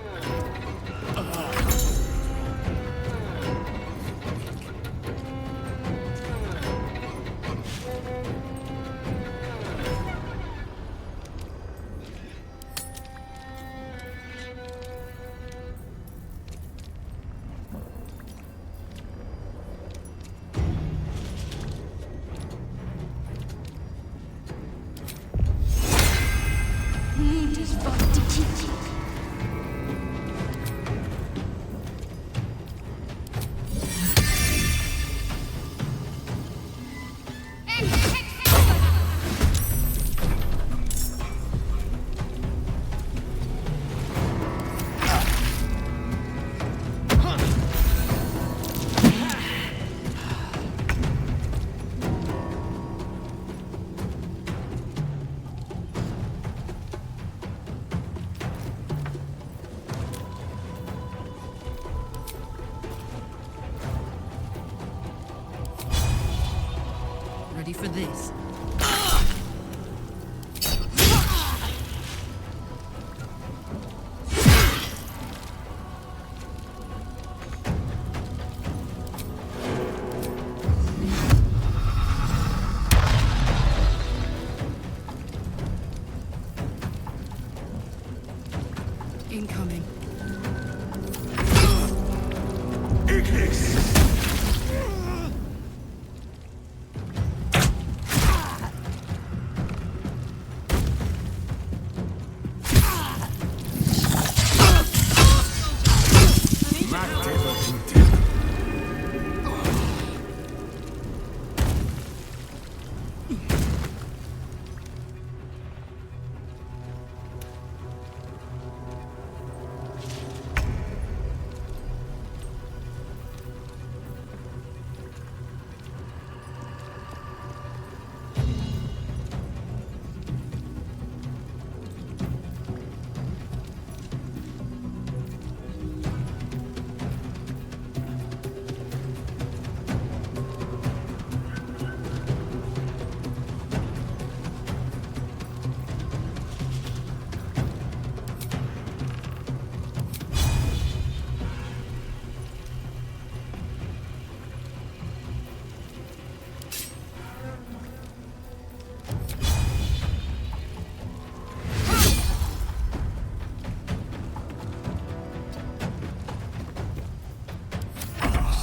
for this. Incoming.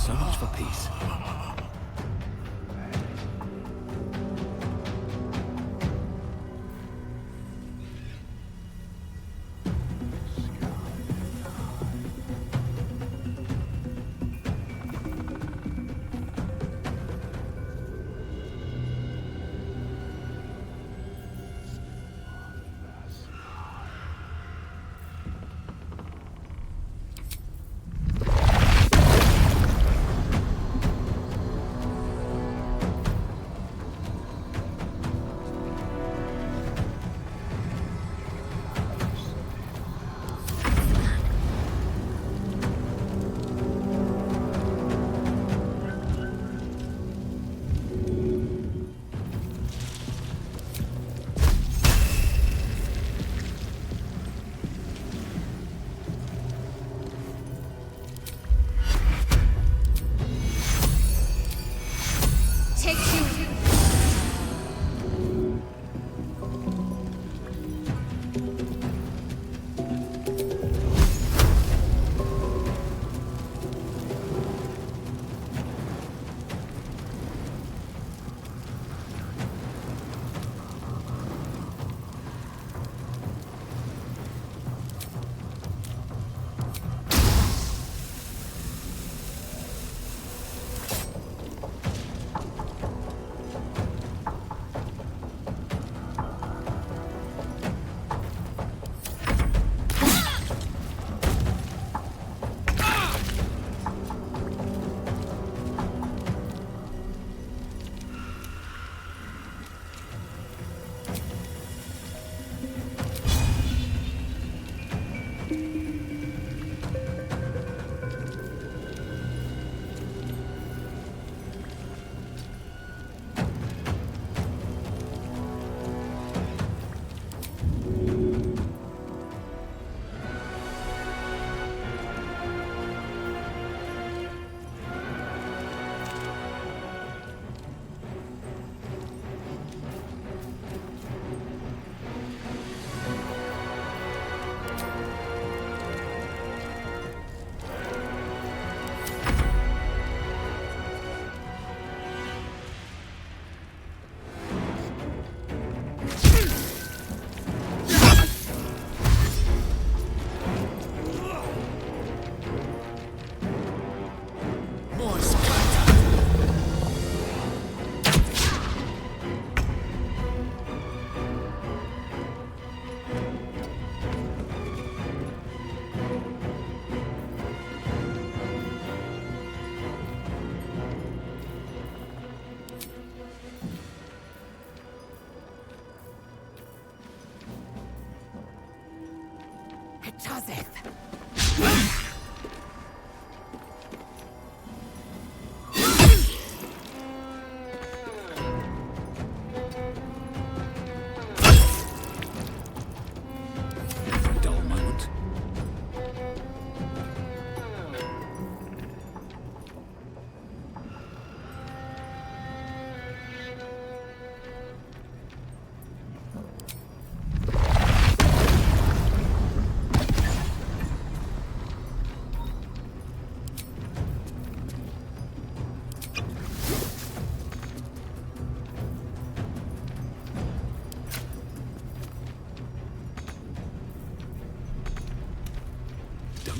So much for peace. Take you.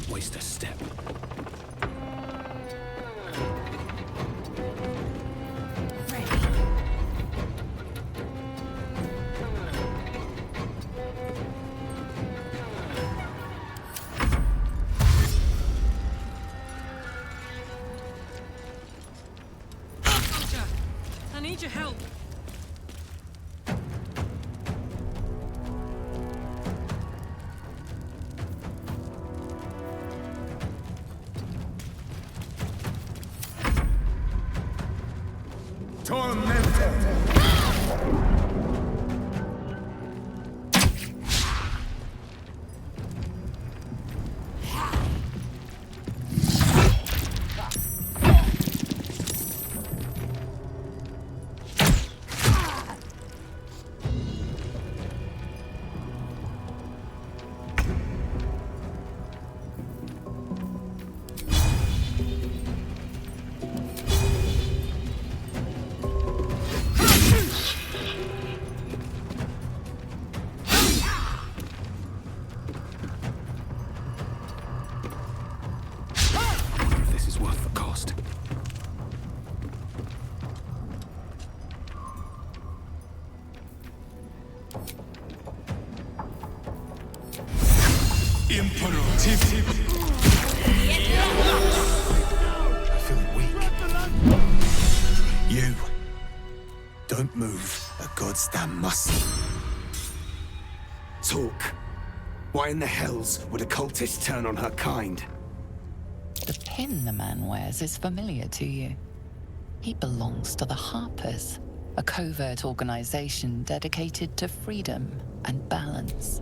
Don't waste a step. Soldier, I need your help. If this is worth the cost. Imperative. I feel weak. You. Don't move. A goddamn must. Talk. Why in the hells would a cultist turn on her kind? The pin the man wears is familiar to you. He belongs to the Harpers, a covert organization dedicated to freedom and balance.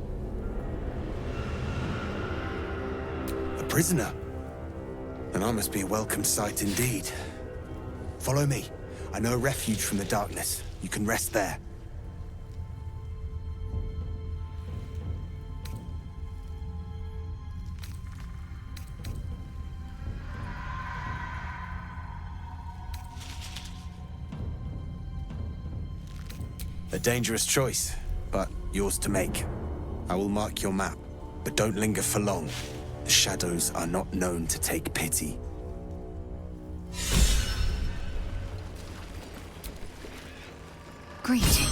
A prisoner? Then I must be a welcome sight indeed. Follow me. I know a refuge from the darkness. You can rest there. A dangerous choice, but yours to make. I will mark your map, but don't linger for long. The shadows are not known to take pity. Greeting.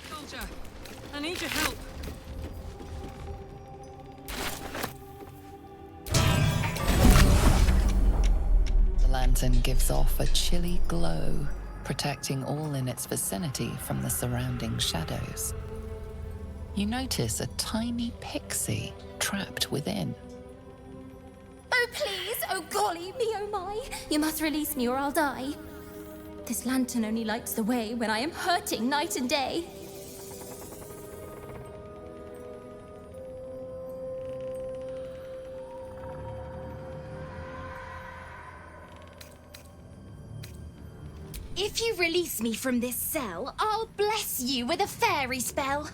Soldier, I need your help. The lantern gives off a chilly glow, protecting all in its vicinity from the surrounding shadows. You notice a tiny pixie trapped within. Oh, please! Oh, golly me, oh my! You must release me or I'll die. This lantern only lights the way when I am hurting night and day. If you release me from this cell, I'll bless you with a fairy spell.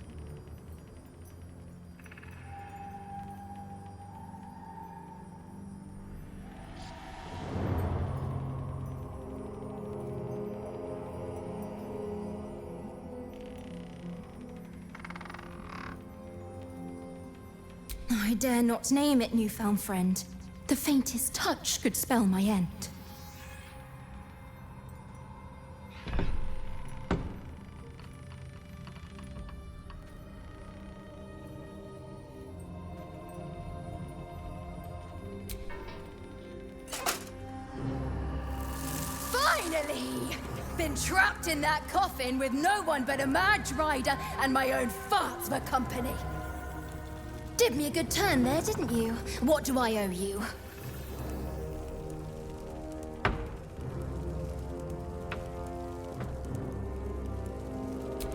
I dare not name it, newfound friend. The faintest touch could spell my end. Finally! Been trapped in that coffin with no one but a mad rider and my own farts for company. Did me a good turn there, didn't you? What do I owe you?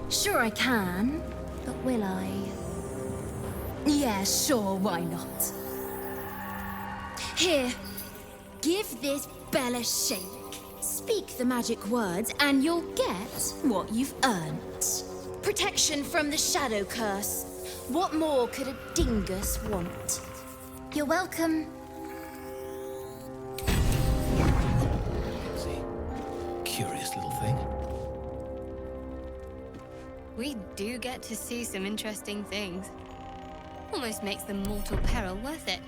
Sure I can, but will I? Yeah, sure, why not? Here, give this bell a shake. Speak the magic words and you'll get what you've earned. Protection from the shadow curse. What more could a dingus want? You're welcome. Curious little thing. We do get to see some interesting things. Almost makes the mortal peril worth it.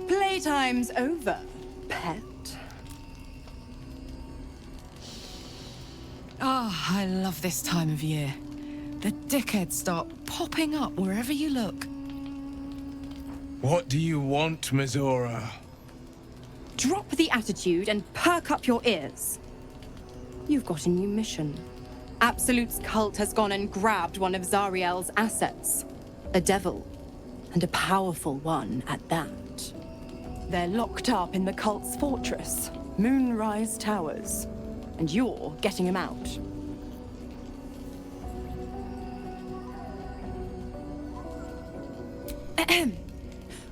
Playtime's over, pet. Oh, I love this time of year. The dickheads start popping up wherever you look. What do you want, Mizora? Drop the attitude and perk up your ears. You've got a new mission. Absolute's cult has gone and grabbed one of Zariel's assets. A devil. And a powerful one at that. They're locked up in the cult's fortress, Moonrise Towers. And you're getting him out.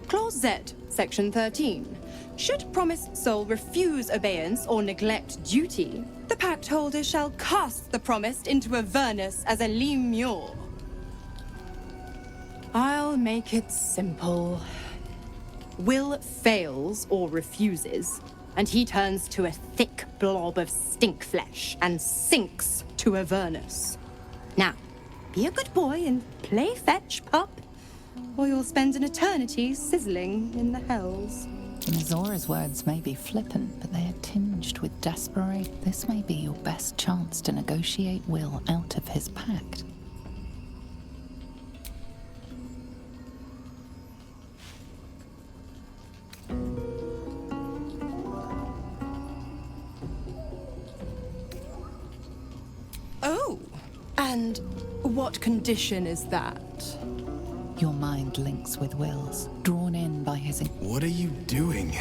Clause Z, Section 13. Should promised soul refuse obeyance or neglect duty, the pact holder shall cast the promised into Avernus as a lemure. I'll make it simple. Will fails or refuses, and he turns to a thick blob of stink flesh and sinks to Avernus. Now, be a good boy and play fetch, pup, or you'll spend an eternity sizzling in the hells. Mizora's words may be flippant, but they are tinged with desperation. This may be your best chance to negotiate Will out of his pact. Oh, and what condition is that? Your mind links with Will's, drawn in by his... What are you doing?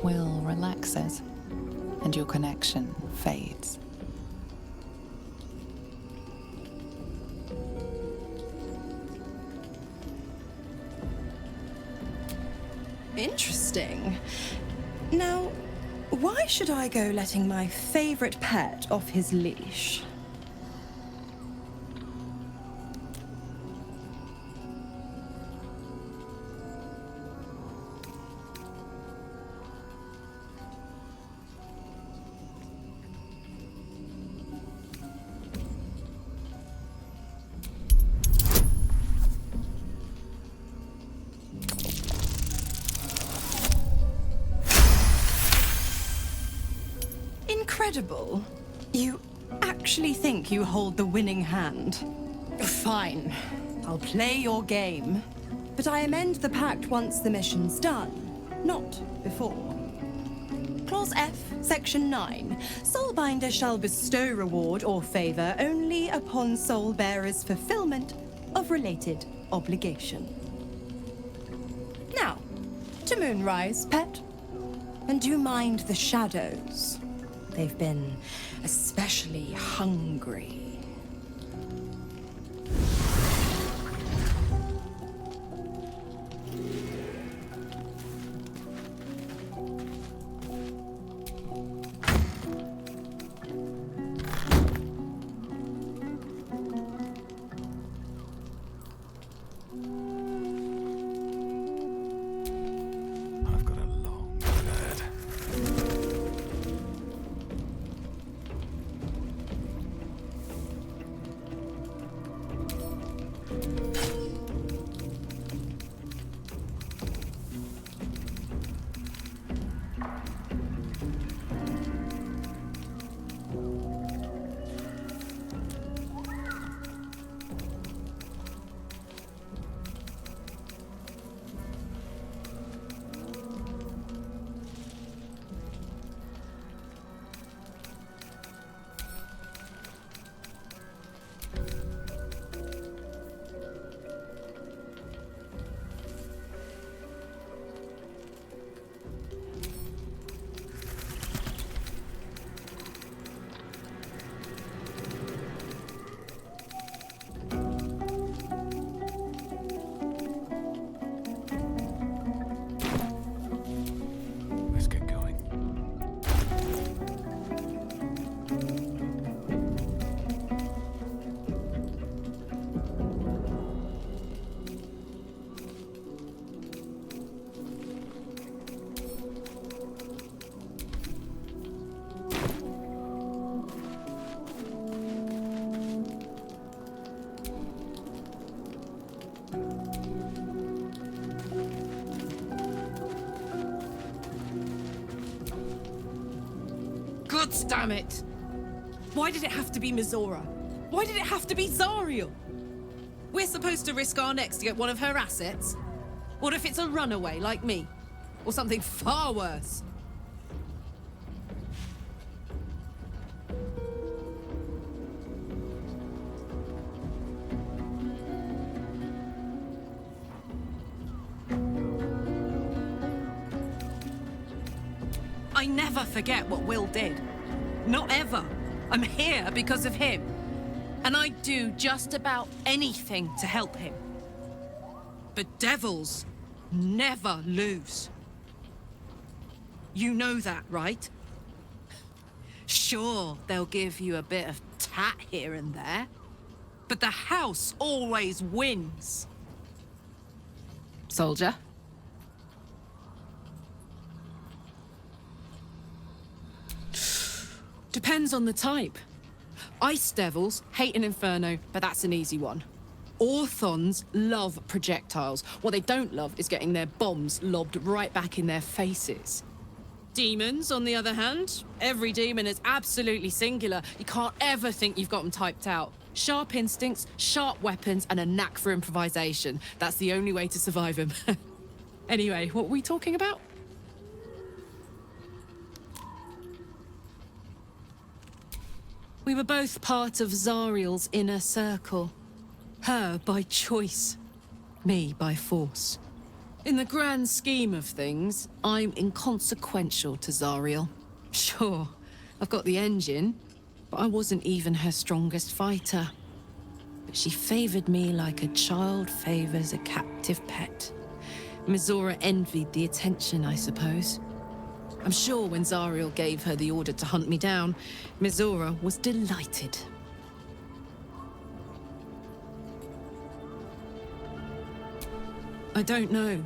Will relaxes, and your connection fades. Interesting. Now, why should I go letting my favorite pet off his leash? Incredible. You actually think you hold the winning hand. Fine. I'll play your game. But I amend the pact once the mission's done, not before. Clause F, Section 9. Soulbinder shall bestow reward or favor only upon soul bearer's fulfillment of related obligation. Now, to Moonrise, pet. And do mind the shadows. They've been especially hungry. God damn it! Why did it have to be Mizora? Why did it have to be Zariel? We're supposed to risk our necks to get one of her assets? What if it's a runaway like me? Or something far worse? I never forget what Will did. Not ever. I'm here because of him. And I'd do just about anything to help him. But devils never lose. You know that, right? Sure, they'll give you a bit of tat here and there. But the house always wins. Soldier? Depends on the type. Ice devils hate an inferno, but that's an easy one. Orthons love projectiles. What they don't love is getting their bombs lobbed right back in their faces. Demons, on the other hand, every demon is absolutely singular. You can't ever think you've got them typed out. Sharp instincts, sharp weapons, and a knack for improvisation. That's the only way to survive them. Anyway, what were we talking about? We were both part of Zariel's inner circle. Her by choice, me by force. In the grand scheme of things, I'm inconsequential to Zariel. Sure, I've got the engine, but I wasn't even her strongest fighter. But she favored me like a child favors a captive pet. Mizora envied the attention, I suppose. I'm sure when Zariel gave her the order to hunt me down, Mizora was delighted. I don't know.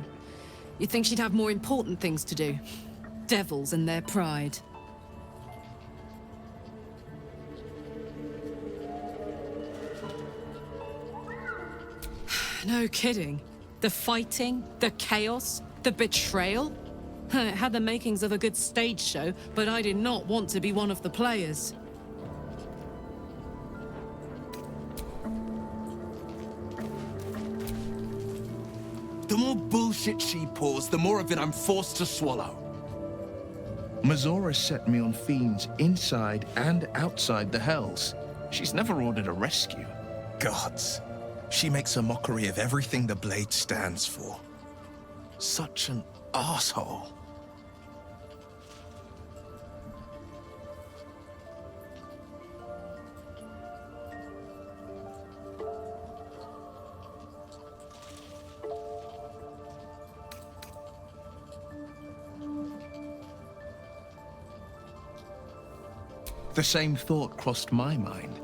You'd think she'd have more important things to do. Devils and their pride. No kidding. The fighting, the chaos, the betrayal. It had the makings of a good stage show, but I did not want to be one of the players. The more bullshit she pours, the more of it I'm forced to swallow. Mazora set me on fiends inside and outside the Hells. She's never ordered a rescue. Gods. She makes a mockery of everything the Blade stands for. Such an asshole. The same thought crossed my mind.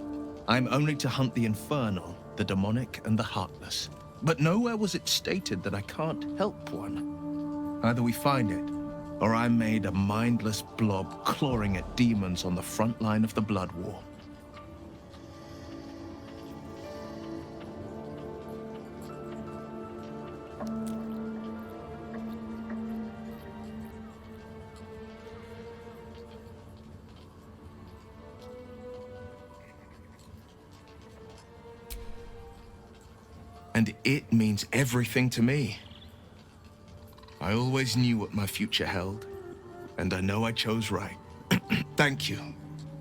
I'm only to hunt the infernal, the demonic, and the heartless. But nowhere was it stated that I can't help one. Either we find it, or I'm made a mindless blob clawing at demons on the front line of the Blood War. And it means everything to me. I always knew what my future held, and I know I chose right. Thank you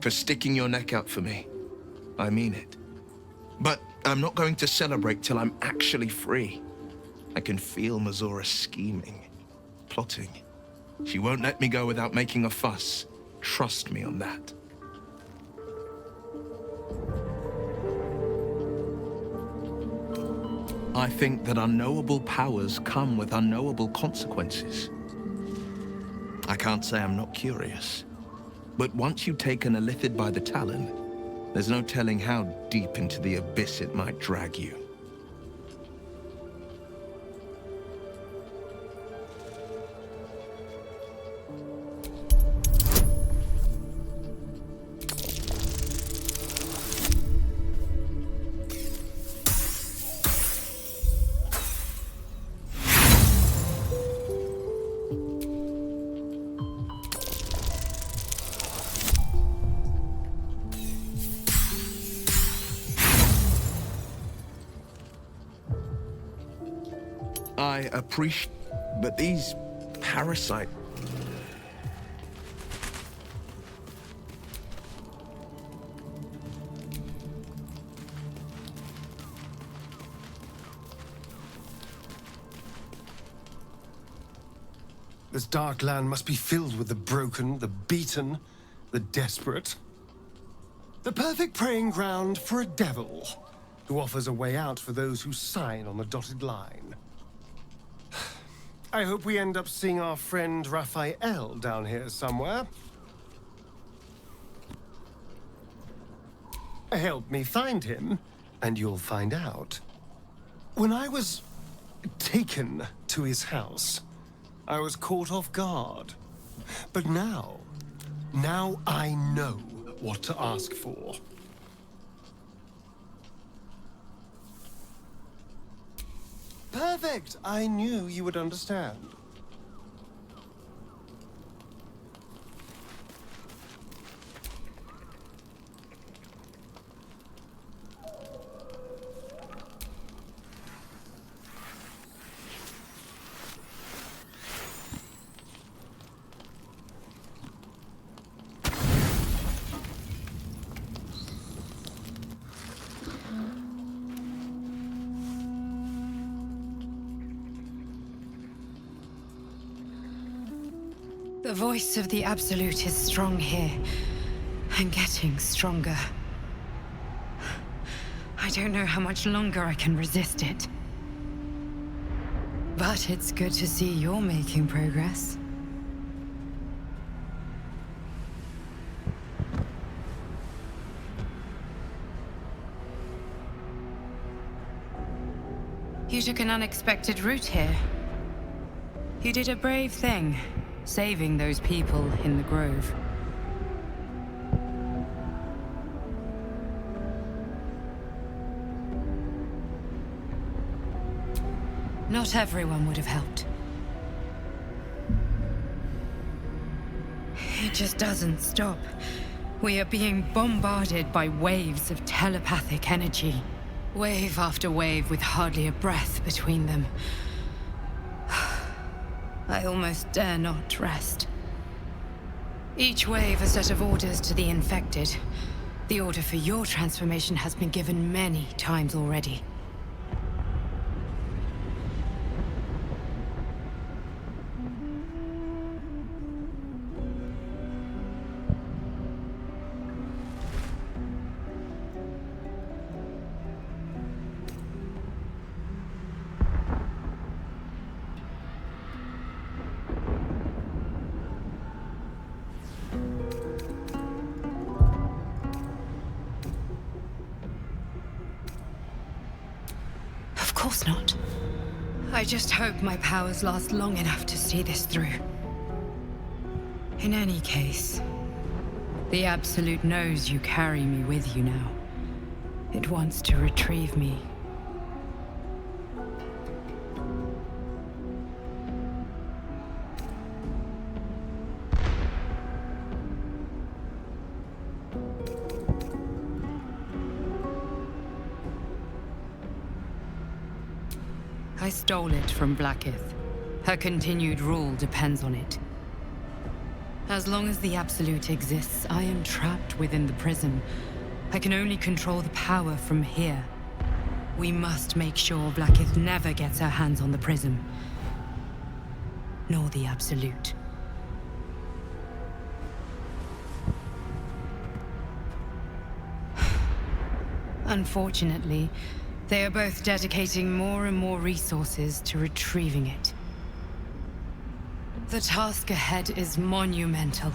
for sticking your neck out for me. I mean it. But I'm not going to celebrate till I'm actually free. I can feel Mazora scheming, plotting. She won't let me go without making a fuss. Trust me on that. I think that unknowable powers come with unknowable consequences. I can't say I'm not curious, but once you've taken a Lithid by the talon, there's no telling how deep into the abyss it might drag you. I appreciate, but these parasite... This dark land must be filled with the broken, the beaten, the desperate. The perfect preying ground for a devil who offers a way out for those who sign on the dotted line. I hope we end up seeing our friend Raphael down here somewhere. Help me find him, and you'll find out. When I was taken to his house, I was caught off guard. But now I know what to ask for. Perfect! I knew you would understand. The voice of the Absolute is strong here, and getting stronger. I don't know how much longer I can resist it. But it's good to see you're making progress. You took an unexpected route here. You did a brave thing. Saving those people in the grove. Not everyone would have helped. It just doesn't stop. We are being bombarded by waves of telepathic energy. Wave after wave with hardly a breath between them. I almost dare not rest. Each wave a set of orders to the infected. The order for your transformation has been given many times already. Of course not. I just hope my powers last long enough to see this through. In any case, the Absolute knows you carry me with you now. It wants to retrieve me. I stole it from Blackith. Her continued rule depends on it. As long as the Absolute exists, I am trapped within the prism. I can only control the power from here. We must make sure Blackith never gets her hands on the prism. Nor the Absolute. Unfortunately, they are both dedicating more and more resources to retrieving it. The task ahead is monumental.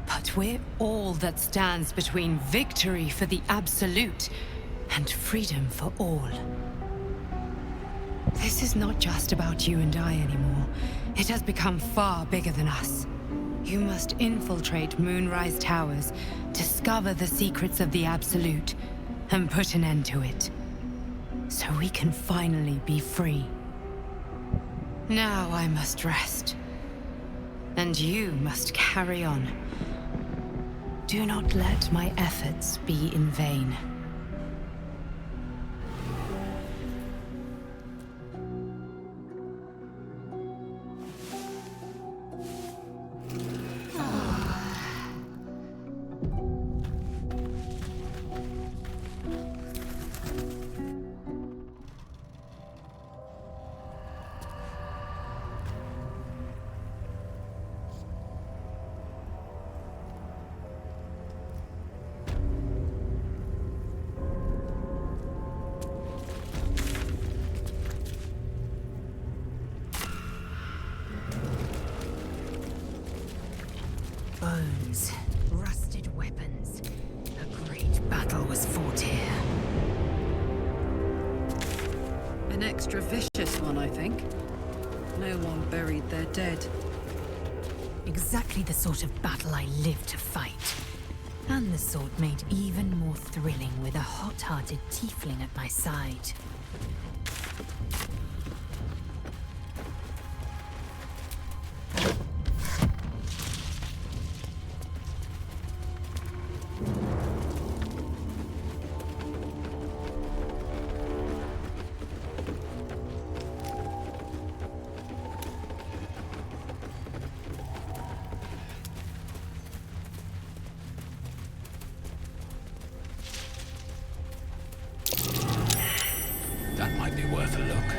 But we're all that stands between victory for the Absolute and freedom for all. This is not just about you and I anymore. It has become far bigger than us. You must infiltrate Moonrise Towers, discover the secrets of the Absolute, and put an end to it. So we can finally be free. Now I must rest. And you must carry on. Do not let my efforts be in vain. Bones, rusted weapons. A great battle was fought here. An extra vicious one, I think. No one buried their dead. Exactly the sort of battle I live to fight. And the sort made even more thrilling with a hot-hearted tiefling at my side. That might be worth a look.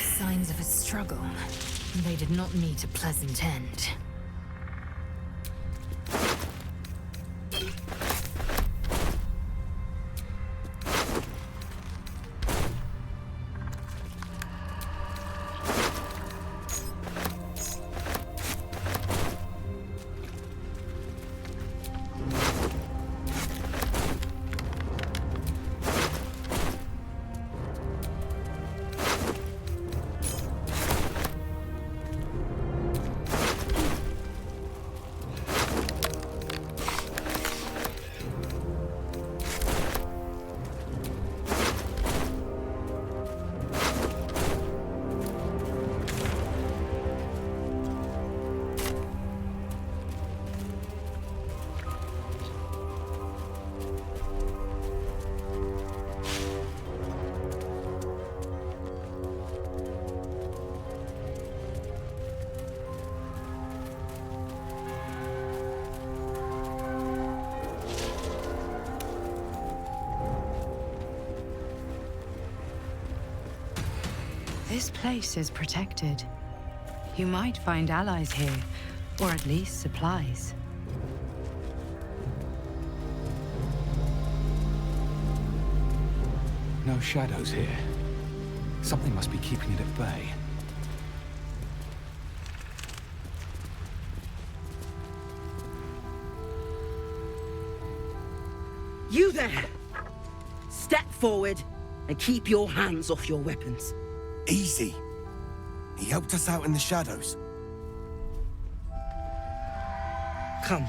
Signs of a struggle. They did not meet a pleasant end. This place is protected. You might find allies here, or at least supplies. No shadows here. Something must be keeping it at bay. You there! Step forward and keep your hands off your weapons. Easy. He helped us out in the shadows. Come.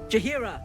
Jahira!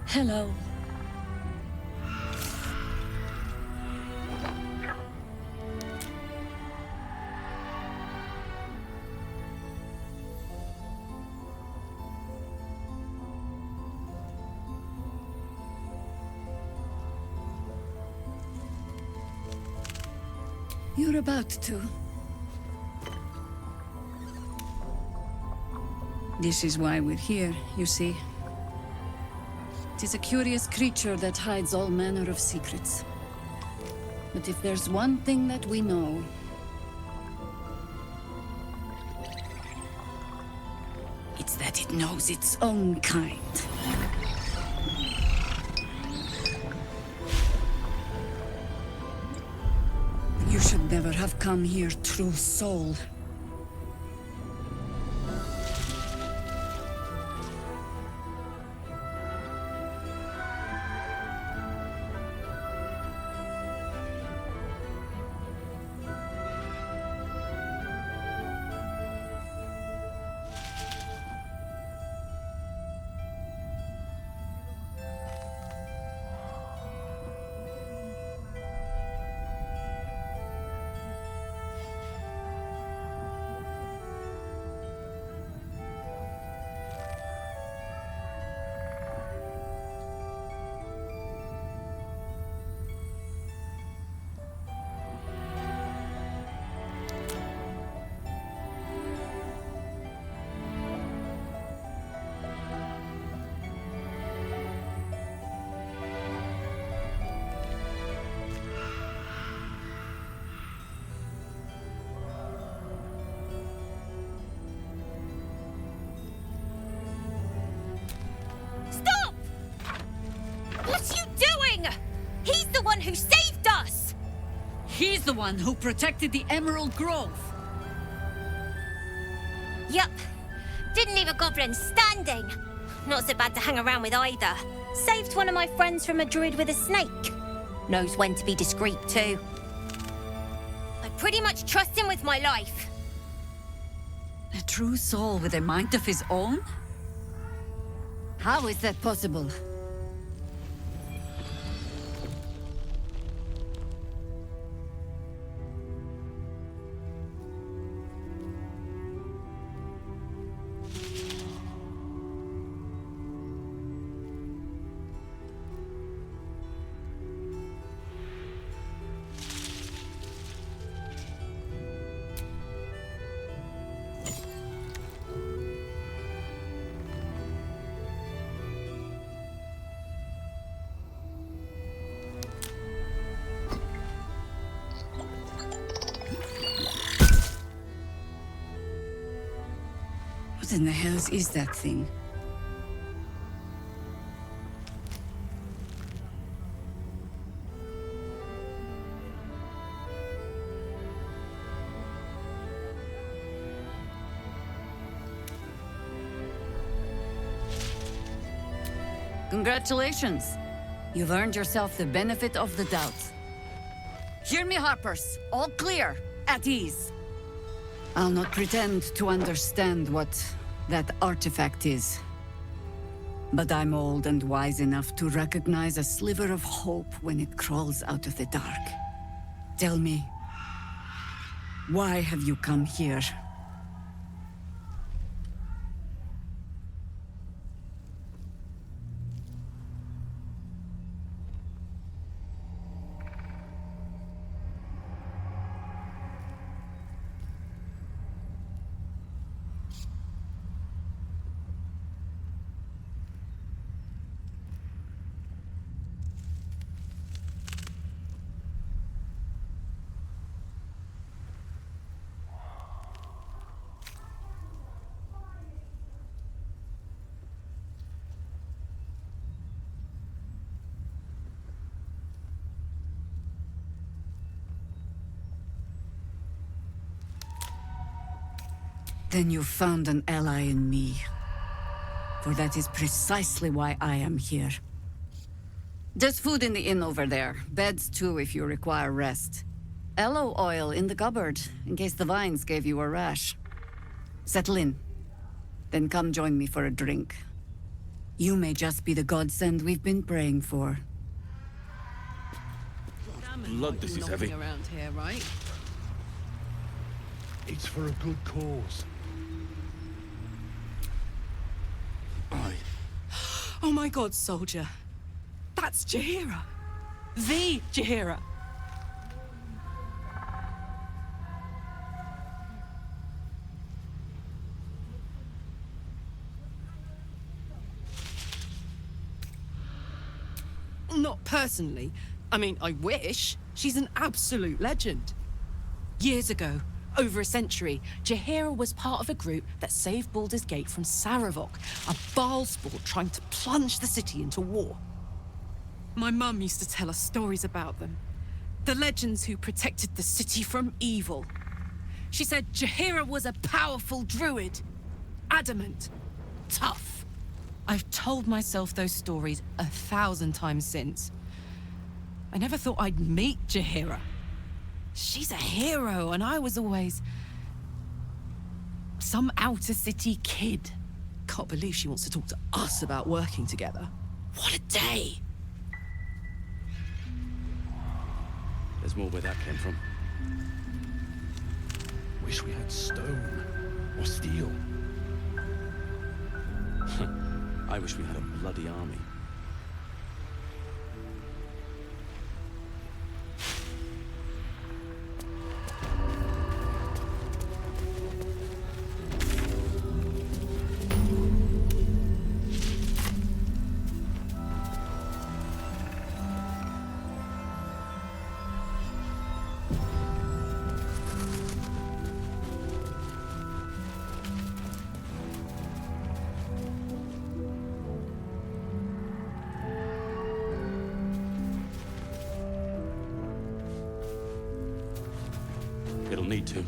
Hello. You're about to. This is why we're here, you see. It is a curious creature that hides all manner of secrets. But if there's one thing that we know, it's that it knows its own kind. You should never have come here, true soul. Who saved us! He's the one who protected the Emerald Grove. Yup. Didn't leave a goblin standing. Not so bad to hang around with either. Saved one of my friends from a druid with a snake. Knows when to be discreet too. I pretty much trust him with my life. A true soul with a mind of his own? How is that possible? What in the hells is that thing? Congratulations. You've earned yourself the benefit of the doubt. Hear me, Harpers. All clear. At ease. I'll not pretend to understand what that artifact is. But I'm old and wise enough to recognize a sliver of hope when it crawls out of the dark. Tell me, why have you come here? Then you found an ally in me. For that is precisely why I am here. There's food in the inn over there. Beds too if you require rest. Aloe oil in the cupboard, in case the vines gave you a rash. Settle in. Then come join me for a drink. You may just be the godsend we've been praying for. Blood, this is heavy. Around here, right? It's for a good cause. Oh my god, soldier. That's Jaheira. The Jaheira. Not personally. I mean, I wish. She's an absolute legend. Years ago, over a century, Jaheira was part of a group that saved Baldur's Gate from Saravok, a Baalsport trying to plunge the city into war. My mum used to tell us stories about them. The legends who protected the city from evil. She said Jaheira was a powerful druid. Adamant. Tough. I've told myself those stories 1,000 times since. I never thought I'd meet Jaheira. She's a hero, and I was always some outer city kid. Can't believe she wants to talk to us about working together. What a day! There's more where that came from. Wish we had stone or steel. I wish we had a bloody army. It'll need to.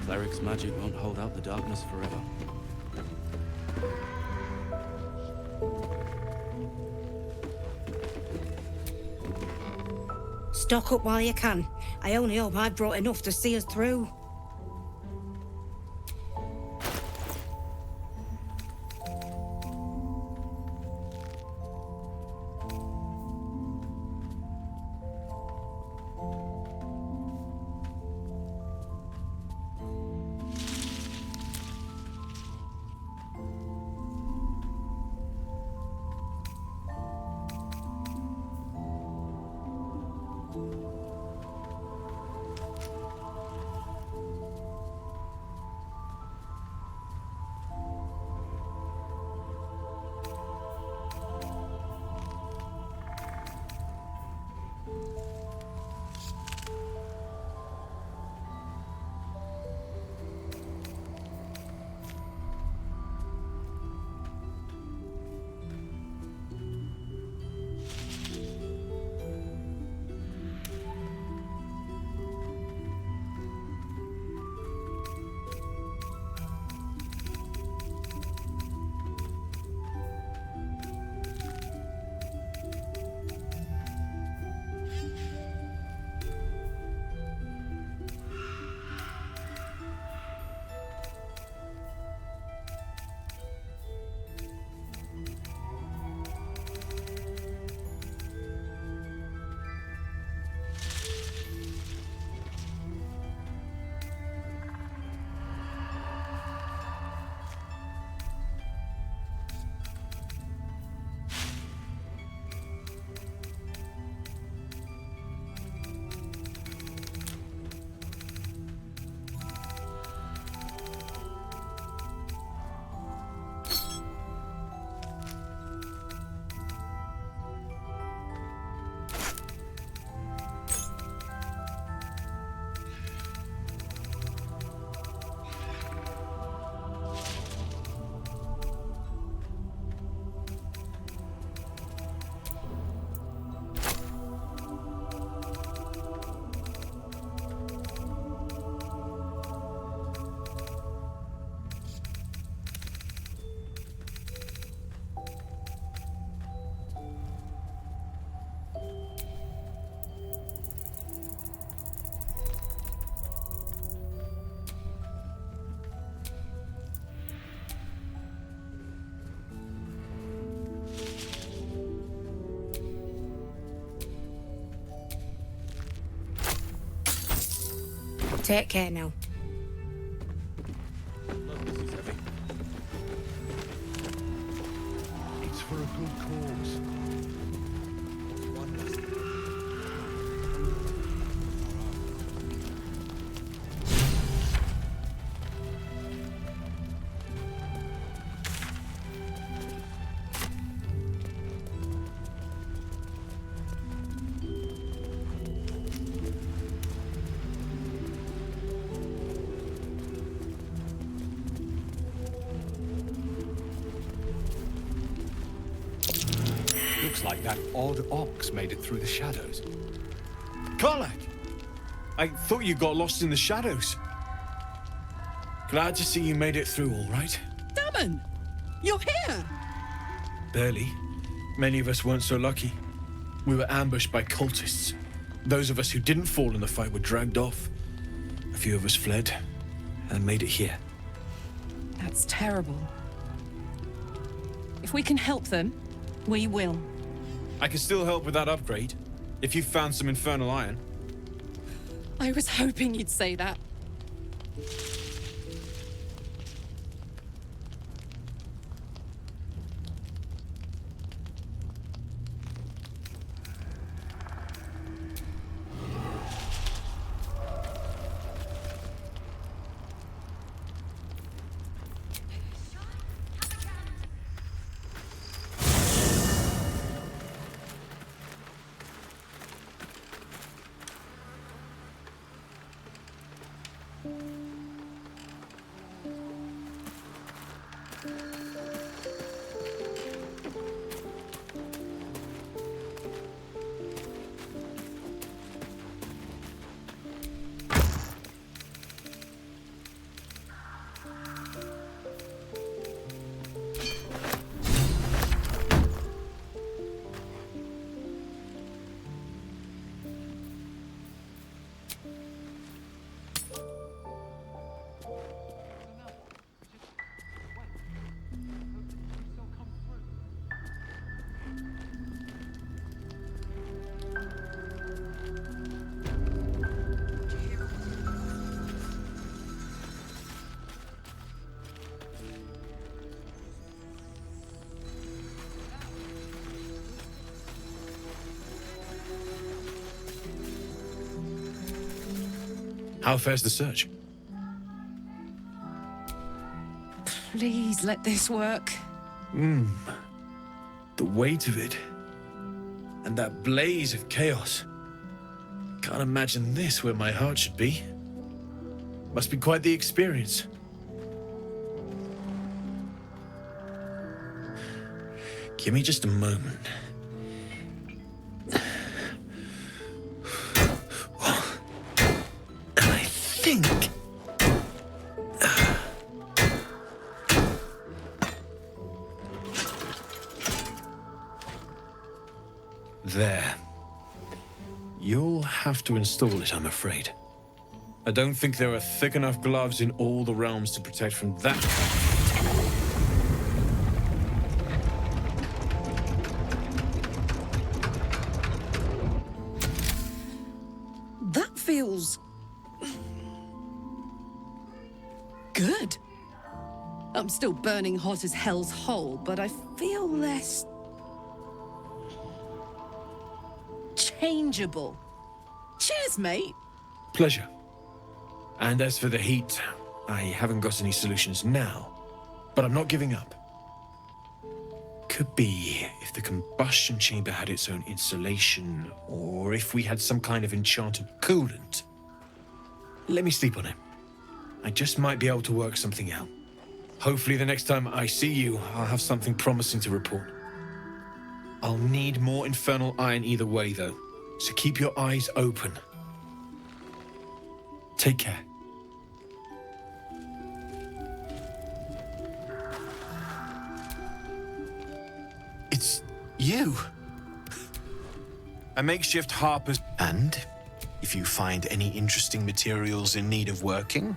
Cleric's magic won't hold out the darkness forever. Stock up while you can. I only hope I've brought enough to see us through. Take care now. It's for a good cause. Looks like that odd ox made it through the shadows. Karlach! I thought you got lost in the shadows. Glad to see you made it through all right. Damon! You're here! Barely. Many of us weren't so lucky. We were ambushed by cultists. Those of us who didn't fall in the fight were dragged off. A few of us fled and made it here. That's terrible. If we can help them, we will. I can still help with that upgrade, if you found some infernal iron. I was hoping you'd say that. How fares the search? Please let this work. The weight of it. And that blaze of chaos. Can't imagine this where my heart should be. Must be quite the experience. Give me just a moment. Think. There. You'll have to install it, I'm afraid. I don't think there are thick enough gloves in all the realms to protect from that kind of heat. That feels... good. I'm still burning hot as hell's hole, but I feel less... changeable. Cheers, mate. Pleasure. And as for the heat, I haven't got any solutions now, but I'm not giving up. Could be if the combustion chamber had its own insulation, or if we had some kind of enchanted coolant. Let me sleep on it. I just might be able to work something out. Hopefully the next time I see you, I'll have something promising to report. I'll need more infernal iron either way, though, so keep your eyes open. Take care. It's you. A makeshift harper's... And if you find any interesting materials in need of working,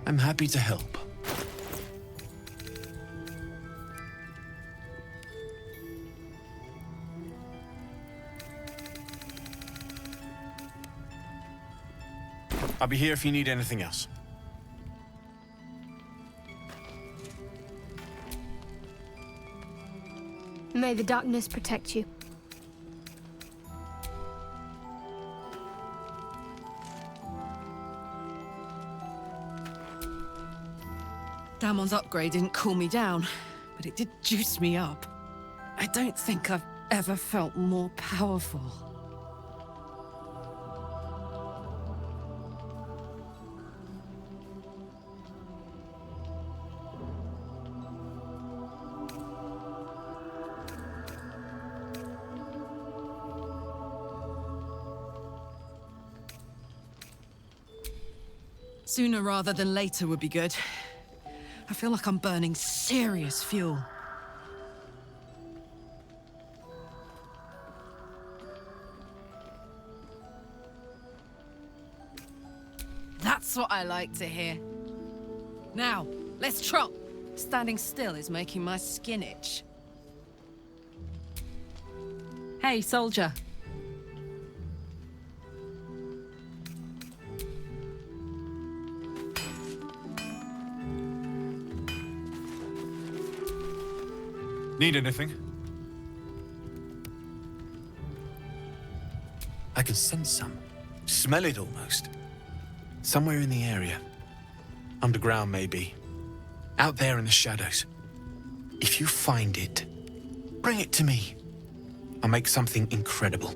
I'm happy to help. I'll be here if you need anything else. May the darkness protect you. Damon's upgrade didn't cool me down, but it did juice me up. I don't think I've ever felt more powerful. Sooner rather than later would be good. I feel like I'm burning serious fuel. That's what I like to hear. Now, let's trot. Standing still is making my skin itch. Hey, soldier. Need anything? I can sense some. Smell it almost. Somewhere in the area. Underground, maybe. Out there in the shadows. If you find it, bring it to me. I'll make something incredible.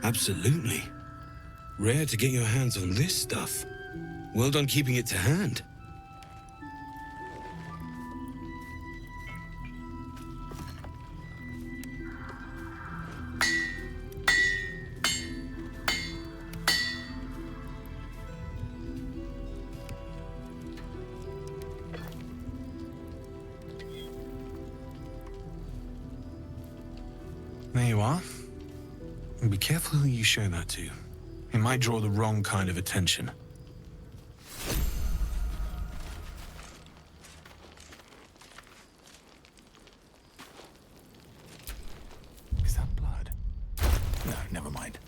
Absolutely. Rare to get your hands on this stuff. Well done keeping it to hand. There you are. And be careful who you show that to. It might draw the wrong kind of attention. Is that blood? No, never mind.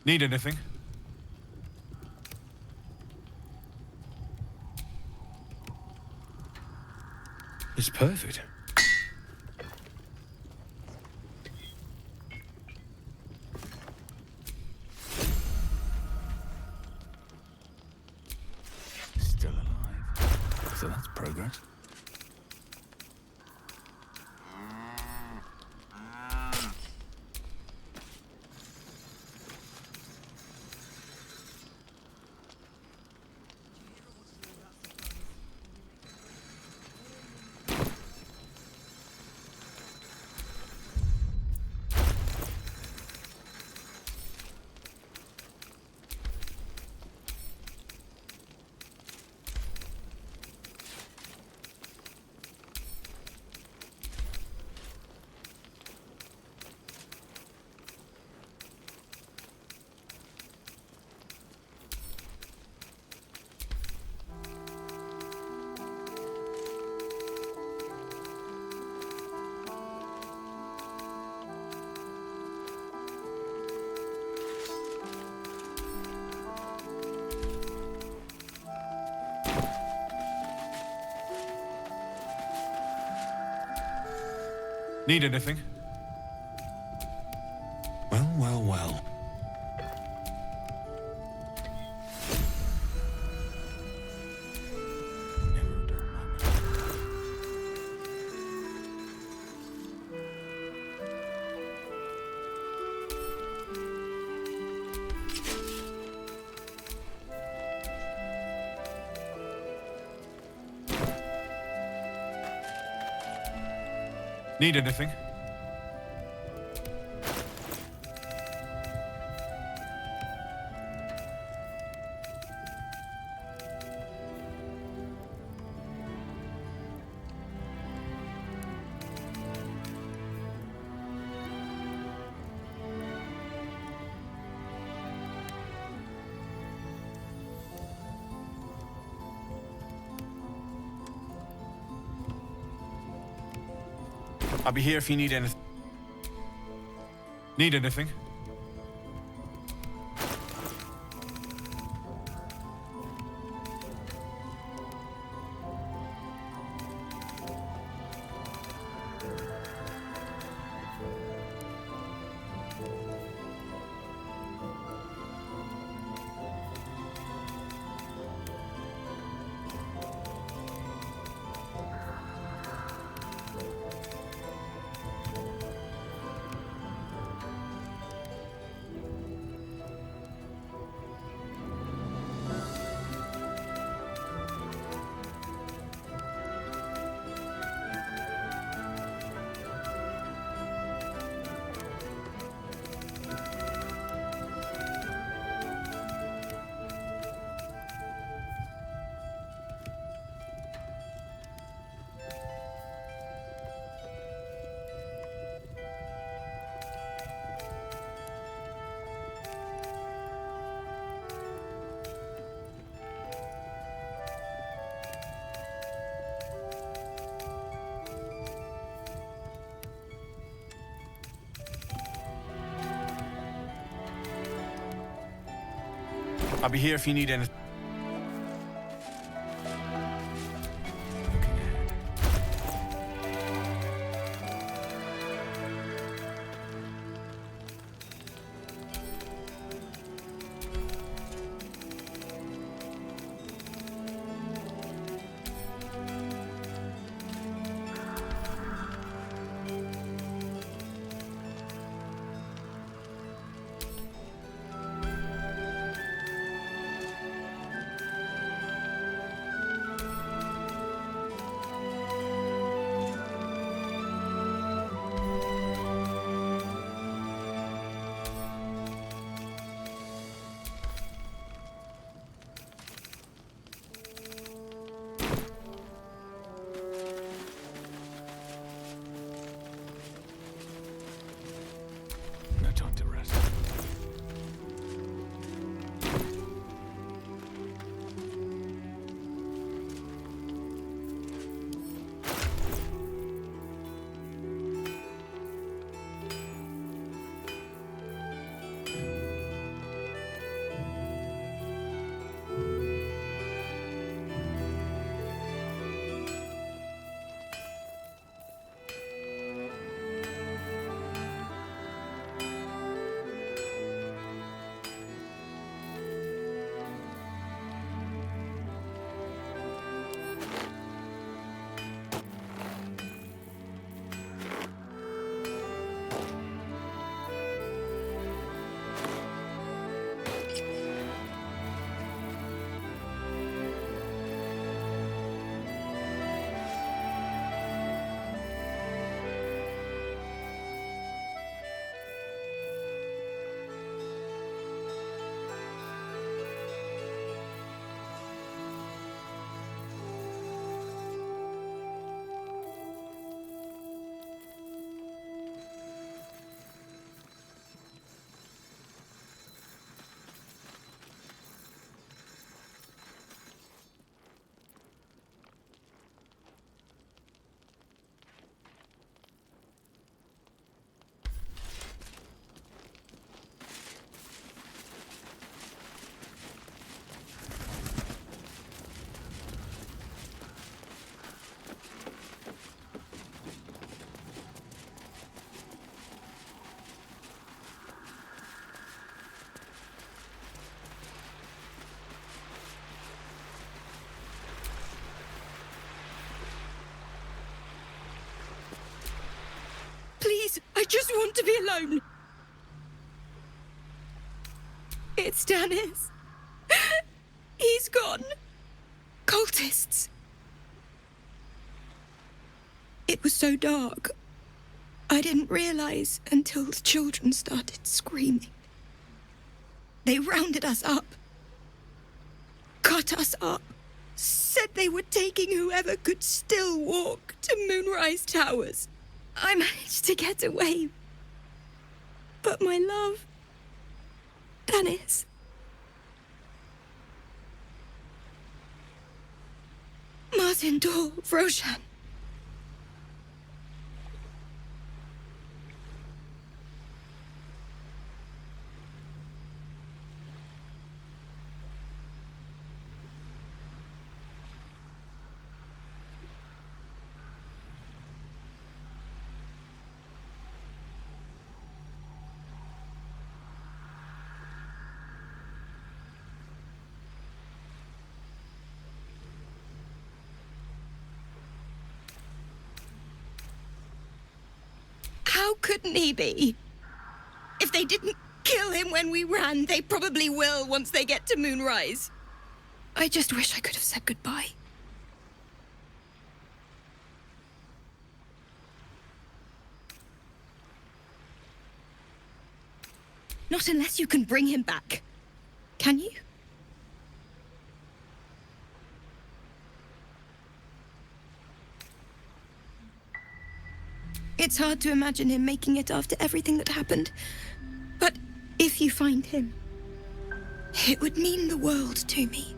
Need anything? It's perfect. Still alive. So that's progress. Need anything? Well, well, well. Need anything? I'll be here if you need anything. Need anything? I'll be here if you need anything. No time to rest. Please, I just want to be alone. It's Dennis. He's gone. Cultists. It was so dark. I didn't realize until the children started screaming. They rounded us up. Cut us up. Said they were taking whoever could still walk to Moonrise Towers. I managed to get away. But my love, Dennis. Martin Dor, Roshan. couldn't he be? If they didn't kill him when we ran, they probably will once they get to Moonrise. I just wish I could have said goodbye. Not unless you can bring him back. Can you? It's hard to imagine him making it after everything that happened. But if you find him, it would mean the world to me.